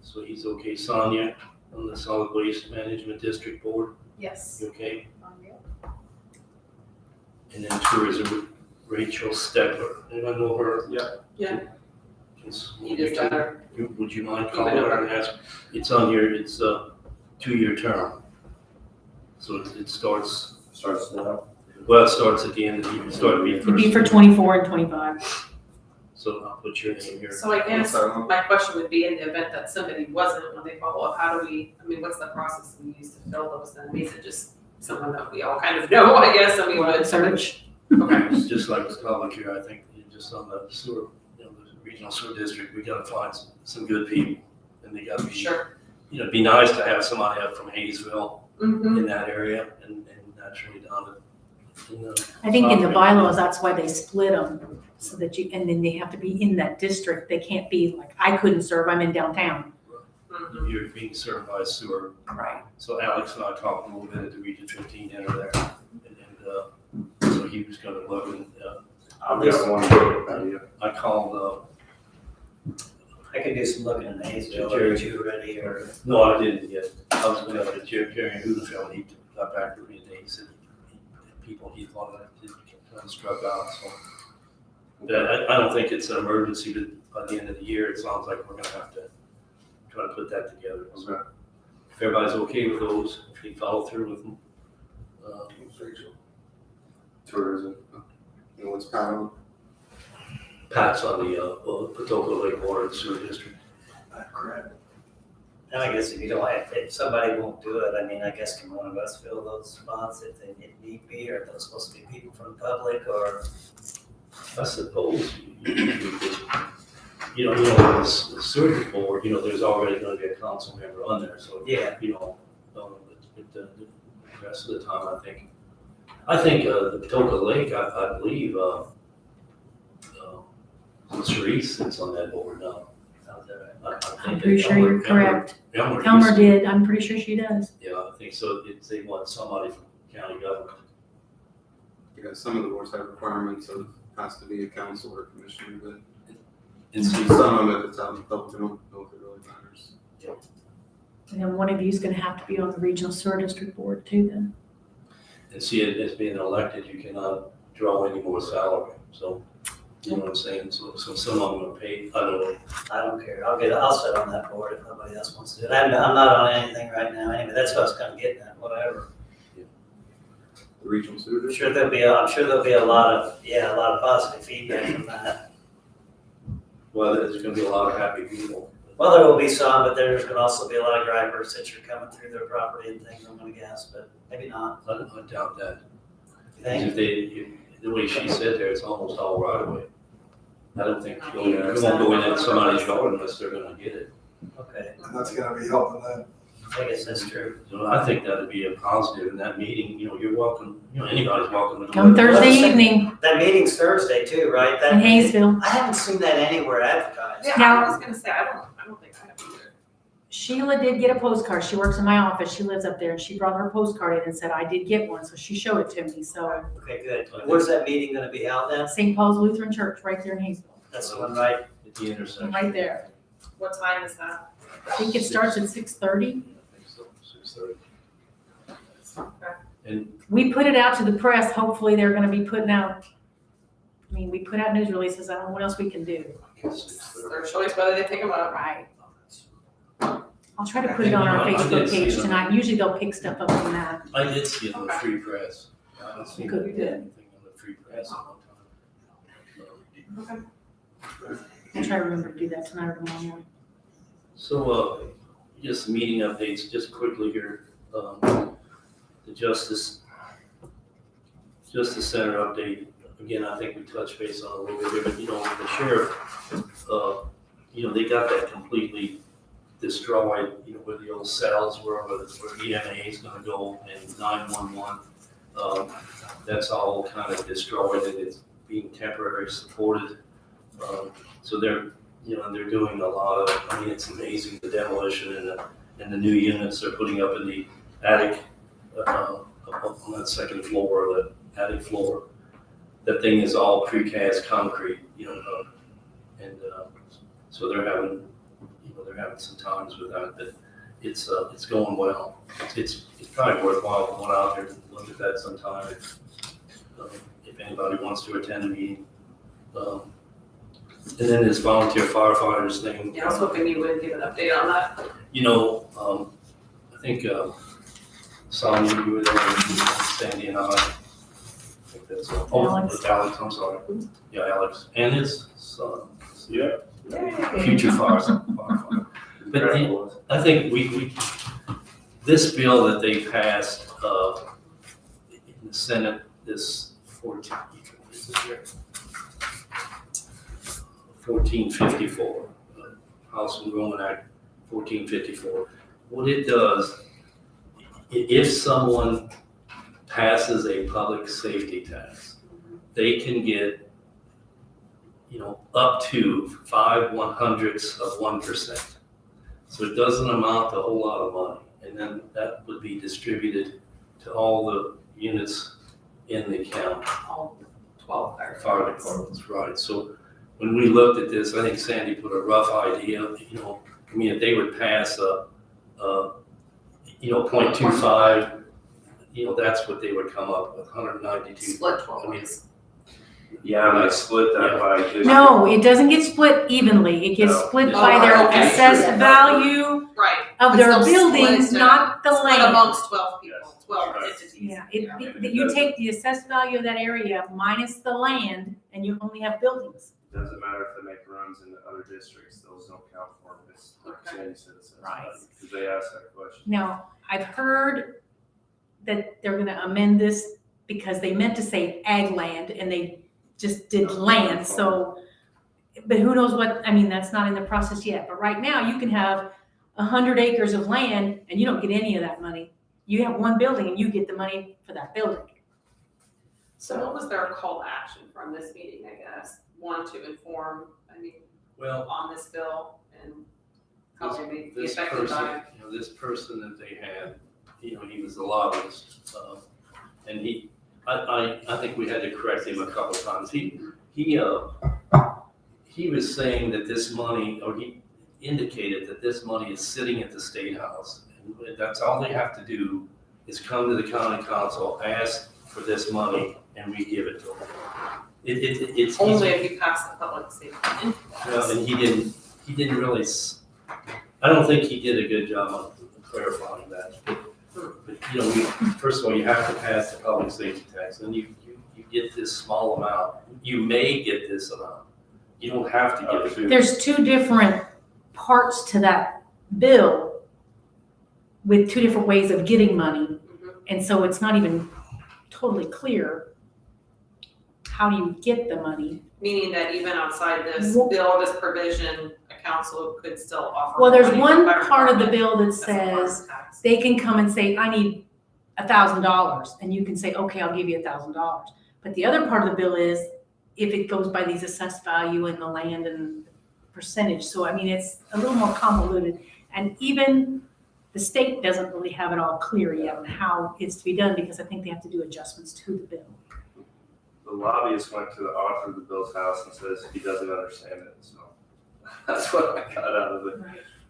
So he's okay. Sonia on the Solid Waste Management District Board, Yes. you okay? And then tourism, Rachel Stegler, anyone know her? Yeah. You just got her. Would you mind calling her and ask, it's on your, it's a 2-year term. So it starts now. Well, it starts at the end of the year, It'd be for 24 and 25. So I'll put your name here. So I guess my question would be, in the event that somebody wasn't, when they follow up, how do we, what's the process we use to fill those then? Is it just someone that we all kind of know, I guess, would search? Okay. It's just like the public here, I think, just on the sewer, the regional sewer district, we gotta find some good people. And they gotta be, Sure. it'd be nice to have somebody up from Hayesville Mm-hmm. in that area and naturally down I think in the bylaws, that's why they split them, so that and then they have to be in that district. They can't be like, I couldn't serve, I'm in downtown. you're being served by sewer. Right. So Alex and I talked a little bit at the Region 15 dinner there, and so he was gonna look and, I've got one good idea. I called, I could do some looking in the Hayesville, or you ready, or? no, I didn't yet. I was gonna have to Jerry Hudenfeld, and he got back to me today, he said, people he thought I did kind of struck out, so. But I don't think it's an emergency, but by the end of the year, it sounds like we're gonna have to try to put that together. So if everybody's okay with those, if we follow through with them. Tourism. You know what's Pat on? Pat's on the Patoka Lake Water and Sewer District. Correct. And I guess if somebody won't do it, I guess can one of us fill those spots if they need be, or are those supposed to be people from the public, or? I suppose, the sewer board, there's already gonna be a council member on there, so. Yeah. The rest of the time, I think the Patoka Lake, I believe, Cerise sits on that board now. I'm pretty sure you're correct. Elmer did, I'm pretty sure she does. Yeah, I think so. They want somebody from county government. Because some of the boards have requirements of, has to be a council or commissioner, but And see, some of it, if it's out in the public, I don't know if it really matters. And then one of you is gonna have to be on the regional sewer district board too then. And see, it as being elected, you cannot draw any more salary, so, you know what I'm saying? So some of them are paid, I don't know. I don't care. I'll sit on that board if nobody else wants to do it. I'm not on anything right now anyway. That's what I was kind of getting at, whatever. The regional sewer I'm district? sure there'll be a lot of positive feedback from that. Well, there's gonna be a lot of happy people. Well, there will be some, but there's gonna also be a lot of gripers that you're coming through their property and things, I'm gonna guess, but maybe not. I doubt that. You think? The way she said there, it's almost all right away. I don't think you won't go in at somebody's yard unless they're gonna get it. Okay, And that's gonna be helping them. I guess that's true. So I think that'd be a positive in that meeting, you know, you're welcome, you know, anybody's welcome to. Come Thursday evening That meeting's Thursday too, right? That in Hayesville. I haven't seen that anywhere advertised. Yeah, Now- I was gonna say, I don't think I have either. Sheila did get a postcard. She works in my office. She lives up there and she brought her postcard in and said, I did get one. So she showed it to me. So Okay, good. Where's that meeting gonna be held then? St. Paul's Lutheran Church right there in Hayesville, That's the one, right? At the intersection. right there. What time is that? I think it starts at 6:30. 6:30. Okay. And We put it out to the press. Hopefully they're gonna be putting out, I mean, we put out news releases. I don't know what else we can do. It's their choice whether they take them up. Right. I'll try to put it on our I did Facebook see page them. tonight. Usually they'll pick stuff up from that. I did see it on the free press. I haven't seen Good, anything good. on the free press in a long time. I'll try to remember to do that tonight or tomorrow morning. So, just meeting updates, just quickly here. The Justice Center update, again, I think we touched base on it a little bit, but, you know, the sheriff, you know, they got that completely destroyed, you know, where the old cells were, where EMA is gonna go and 911. That's all kind of destroyed and it's being temporarily supported. So they're, you know, they're doing a lot of, I mean, it's amazing, the demolition and the new units they're putting up in the attic, up on that second floor, the attic floor. That thing is all precast concrete, you know, and so they're having some times with that, but it's going well. It's probably worthwhile going out there and look at that sometime if anybody wants to attend a meeting. And then this volunteer firefighters thing. Yeah, I was hoping you would give an update on that. You know, I think Sonia, you were there, Sandy and I think that's, Alex. Alex, I'm sorry. Yeah, Alex, and his son. Yeah. Future firefighter. But I think we, this bill that they passed, in the Senate, this 1454, House Enrollment Act 1454. What it does, if someone passes a public safety tax, they can get, you know, up to 0.05 So it doesn't amount to a whole lot of money. And then that would be distributed to all the units in the county. All 12 Fire departments, right. So when we looked at this, I think Sandy put a rough idea, you know, I mean, if they would pass you know, 0.25, you know, that's what they would come up with, 192. Split 12 I mean, ways. Yeah, they split that by district. No, it doesn't get split evenly. It gets No. split Oh, by their okay. assessed value Right. of But their still split buildings, to- not the Split land. amongst 12 people, 12 Right. entities. Yeah, you take the assessed value of that area minus the land, and you only have buildings. Doesn't matter if they make runs in the other districts, those don't count for them. It's like Sandy said, it's Right. because they asked that question. Now, I've heard that they're gonna amend this because they meant to say ag land and they just did land, so, but who knows what, I mean, that's not in the process yet, but right now, you can have 100 acres of land and you don't get any of that money. You have one building and you get the money for that building. So what was their call to action from this meeting, I guess? One, to inform, I mean, Well, on this bill and how they may be this affected person, by. you know, this person that they had, you know, he was the lobbyist, and I think we had to correct him a couple of times. He was saying that this money, or indicated that this money is sitting at the State House. And that's all they have to do is come to the county council, ask for this money, and we give it to them. It's Only if you pass the public safety influence. well, and he didn't really, I don't think he did a good job of clarifying that. But you know, first of all, you have to pass the public safety tax, and you get this small amount. You may get this amount. You don't have to get it. There's two different parts to that bill with two different ways of getting money. And so it's not even totally clear, how do you get the money? Meaning that even outside this Well- bill, this provision, a council could still offer. Well, there's money to one fire part of the department bill that as a part of says tax. they can come and say, I need $1,000, and you can say, okay, I'll give you $1,000. But the other part of the bill is if it goes by these assessed value and the land and percentage. So I mean, it's a little more convoluted. And even the state doesn't really have it all clear yet on how it's to be done, because I think they have to do adjustments to the bill. The lobbyist went to the author of the bill's house and says he doesn't understand it, so that's what I got out of it.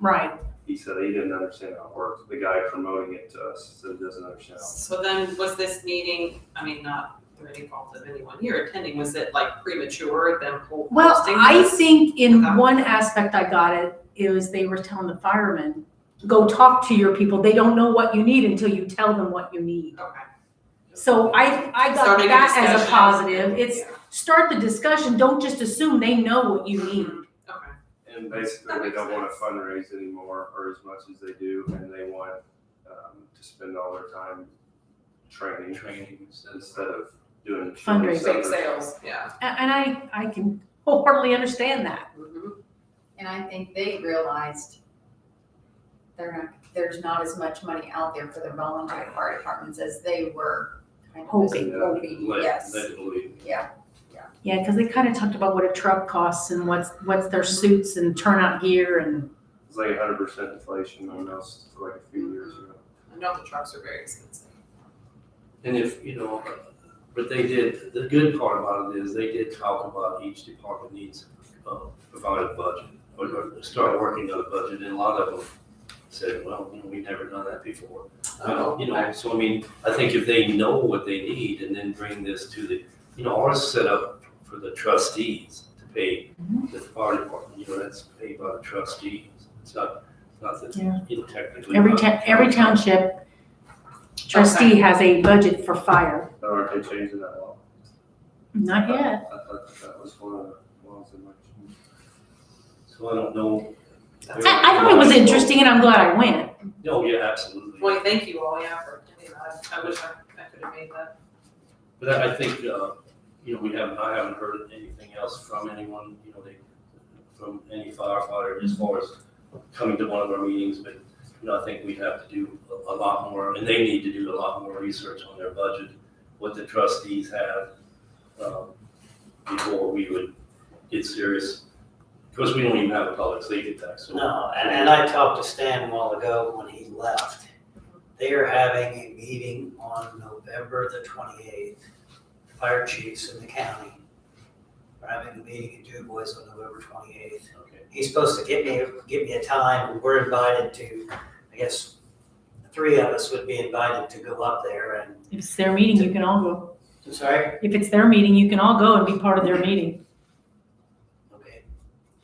Right. He said he didn't understand how it works. The guy promoting it to us said he doesn't understand. So then was this meeting, I mean, not through any fault of anyone here attending, was it like premature, them Well, posting I this? think in without- one aspect I got it, it was they were telling the firemen, go talk to your people. They don't know what you need until you tell them what you need. Okay. So I got Starting a that as a discussion. positive. It's start the discussion. Don't just assume they know what you need. Okay. And basically, they don't want to fundraise anymore or as much as they do, and they want to spend all their time training instead of doing Fundraising. Big sales, yeah. And I can wholeheartedly understand that. And I think they realized there's not as much money out there for the volunteer fire departments as they were kind of Hoping. yes. Yeah. Yeah, because they kind of talked about what a truck costs and what's their suits and turnout gear and. It's like 100% inflation on those for like a few years ago. I know the trucks are very expensive. And if, you know, but they did, the good part about it is they did talk about each department needs provide a budget or start working on a budget, and a lot of them said, well, you know, we've never done that before. You know, so I mean, I think if they know what they need and then bring this to the, you know, ours is set up for the trustees to pay the fire department, you know, that's paid by the trustees. It's not that, Yeah. you know, technically. Every township trustee has a budget for fire. Or aren't they changing that law? Not yet. I thought that was one of the laws in my. So I don't know. I thought it was interesting and I'm glad I went. Oh, yeah, absolutely. Well, thank you all, yeah, for attending that. I wish I could have made that. But I think, you know, I haven't heard anything else from anyone, you know, from any firefighter as far as coming to one of our meetings, but, you know, I think we have to do a lot more, and they need to do a lot more research on their budget, what the trustees have, before we would get serious. Of course, we don't even have a public safety tax. So No, and I talked to Stan a while ago when he left. They are having a meeting on November the 28th, fire chiefs in the county. We're having a meeting in Du Bois on November 28th. Okay. He's supposed to give me a time. We're invited to, I guess, the three of us would be invited to go up there and, If it's their meeting, you can all go. I'm sorry? If it's their meeting, you can all go and be part of their meeting. Okay.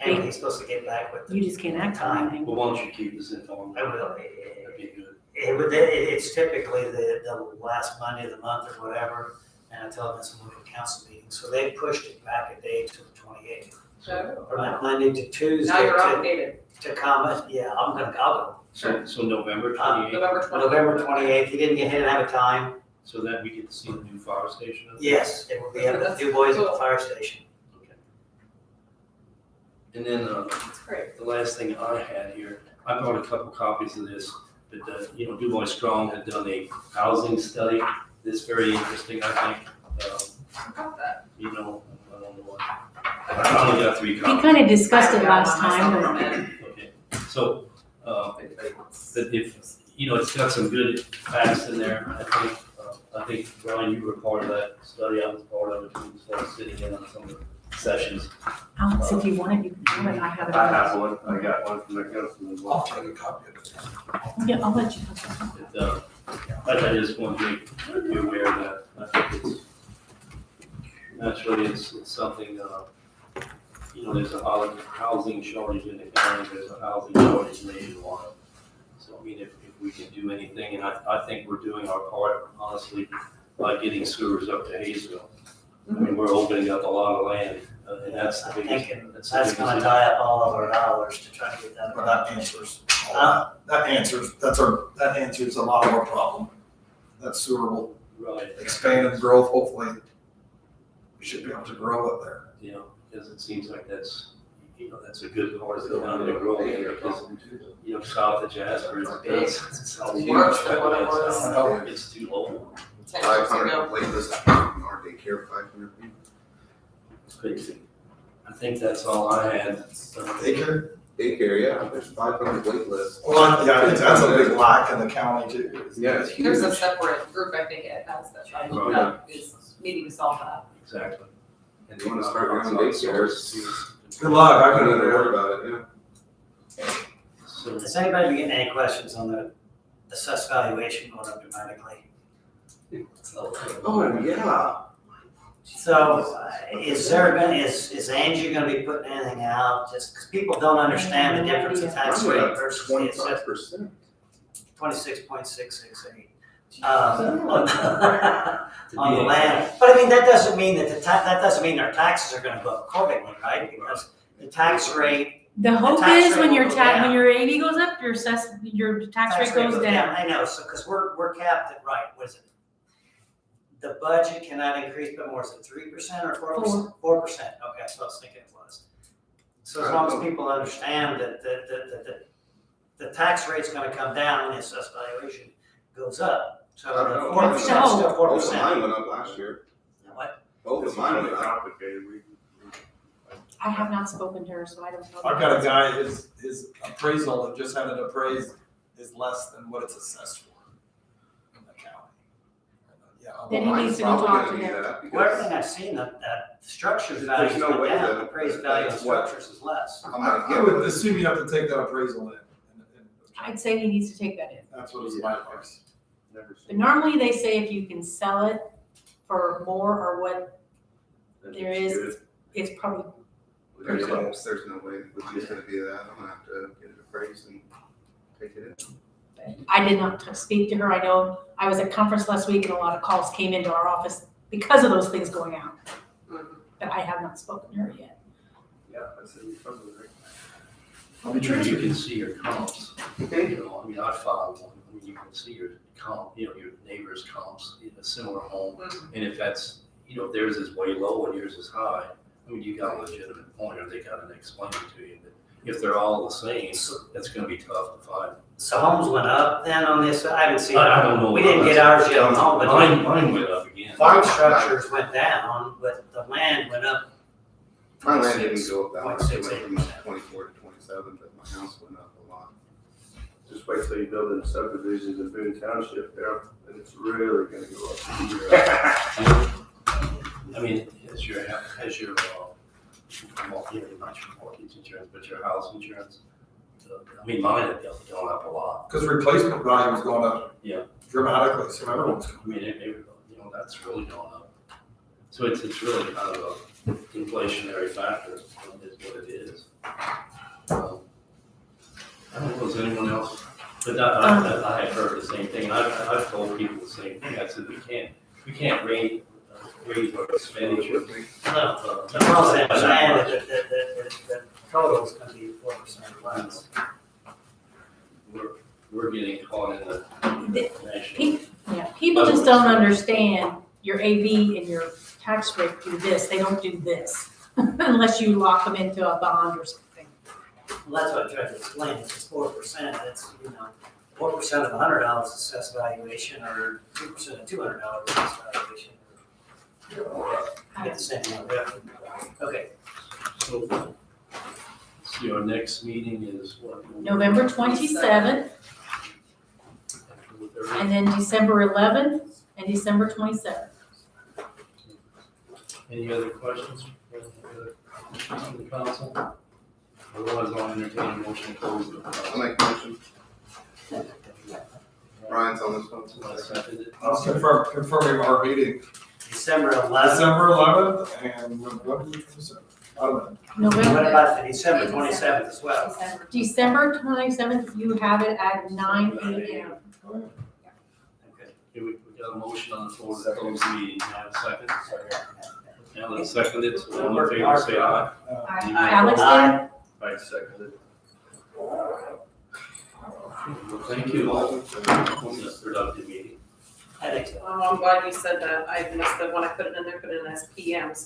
And he's supposed to get back with You just can't act on anything. Well, why don't you keep us informed? I will. That'd be good. It's typically the last Monday of the month or whatever, and I tell them it's a local council meeting, so they pushed it back a day to the 28th. So, From that Monday to Tuesday now you're to outdated. comment, yeah, I'll go. So November 28th, November 28th. November 28th, he didn't have a time. so that we get to see the new fire station? Yes, it will be at the Du Bois at the fire station. Okay. And then, That's great. the last thing I had here, I brought a couple copies of this, but, you know, Du Bois Strong had done a housing study. This very interesting, I think. How about that? You know, I don't know what. I only got 3 We copies. kind of discussed it I last got one myself time, from it. Okay, so, but if, you know, it's got some good facts in there, I think, Brian, you were part of that study, I was part of it, we started sitting in on some of the sessions. Alex, if you want it, you can have it. I have it. I have one, I got one from the council as well. I'll take a copy of it. Yeah, I'll let you have it. I just want to make you aware that I think it's, naturally, it's something, there's a housing shortage in the county, there's a housing shortage nationwide. So, I mean, if we can do anything, and I think we're doing our part, honestly, by getting sewers up to Hayesville. I mean, we're opening up a lot of land, and that's the biggest. That's gonna tie up all of our dollars to try to get that. Well, that answers, that answers a lot of our problem. That sewer will Right. expand and growth, hopefully. We should be able to grow up there. Because it seems like that's a good part of the county to grow in, because, south of Jasper, it's too low. 500 wait list in our daycare, 500 people. It's crazy. I think that's all I had. Daycare? Daycare, yeah, there's 500 wait lists. Well, yeah, I think that's a big lack in the county too. Yeah, it's huge. There's a separate group, I think, it has that is needing to solve that. Exactly. And You wanna start your own daycares? Good luck, I I couldn't don't do worry it. about it, yeah. So, Has anybody been getting any questions on the assessed valuation going up dramatically? Oh, yeah. So, is Angie gonna be putting anything out, just, because people don't understand the difference in tax I'm rate at versus the assessed 25%. 26.668. On the land, but I mean, that doesn't mean that that doesn't mean our taxes are gonna go up accordingly, right? Because the tax rate. The hope tax is rate when will your go tax, down. when your AV goes up, your tax rate goes down. I know, so, because we're capped at, right, what is it? The budget cannot increase by more, is it 3% or 4%? 4%, okay, so I was thinking it was. So as long as people understand that the tax rate's gonna come down when the assessed valuation goes up. So I don't the know. 4% is still Both of 4%. mine went up last year. What? Both of mine went up. Complicated, I have not spoken to her, so I don't know. I've got a guy, his appraisal, that just had it appraised, is less than what it's assessed for in the county. Yeah. Then he Mine's needs to go probably talk gonna to be them. that because Well, everything I've seen, that structures value There's no went way down, that- the appraised value of that's what- structures is less. I'm gonna I get would with assume you have to take that appraisal in. I'd say he needs to take that in. That's what his mind was. But normally they say if you can sell it for more or what there is, it's probably, There's no way it's gonna be that. I'm gonna have to get it appraised and take it in. I did not speak to her. I know I was at conference last week and a lot of calls came into our office because of those things going out. But I have not spoken to her yet. Yeah, that's it. you can see your comps. I mean, I filed one, I mean, you can see your comp, your neighbor's comps in a similar home. And if that's, if theirs is way low and yours is high, I mean, you got a legitimate point, or they gotta explain it to you. But if they're all the same, that's gonna be tough to find. So homes went up then on this, I haven't seen. I don't know. We didn't get ours yet on home, but Mine went up again. farm structures went down, but the land went up. My land didn't go up that much. It 0.68%. went from 24 to 27, but my house went up a lot. Just wait till you build in subdivisions in Boone Township there, and it's really gonna go up. I mean, has your, not your mortgage insurance, but your house insurance, I mean, mine had gone up a lot. Because replacement value is going up. Yeah. Dramatically, so everyone's. I mean, that's really gone up. So it's really kind of a inflationary factor, is what it is. I don't know, is anyone else, but I have heard the same thing, I've told people the same thing, I said, we can't raise our expenditure. No, the problem is the total is gonna be 4% less. We're getting caught in the national. People just don't understand your AV and your tax rate do this, they don't do this. Unless you lock them into a bond or something. Well, that's what I tried to explain, if it's 4%, that's, 4% of $100 assessed valuation, or 2% of $200 assessed valuation. Get the same amount of revenue. Okay. So our next meeting is what? November 27th, and then December 11th, and December 27th. Any other questions from the council? Otherwise, I'll entertain a motion to close the. I'll make a motion. Brian's on this one. So I seconded it. I'll confirming our meeting, December 11th. December 11th, and what did we say? I don't know. What November, about the December 27th as well? December 27th, you have it at 9 AM. Okay, we got a motion on the floor to close the meeting. May I have a second? Alan seconded, so all in favor, say aye. Alex did? I seconded. Well, thank you all for this productive meeting. I think so. I'm glad you said that. I missed that when I put it in there, put it in as PM, so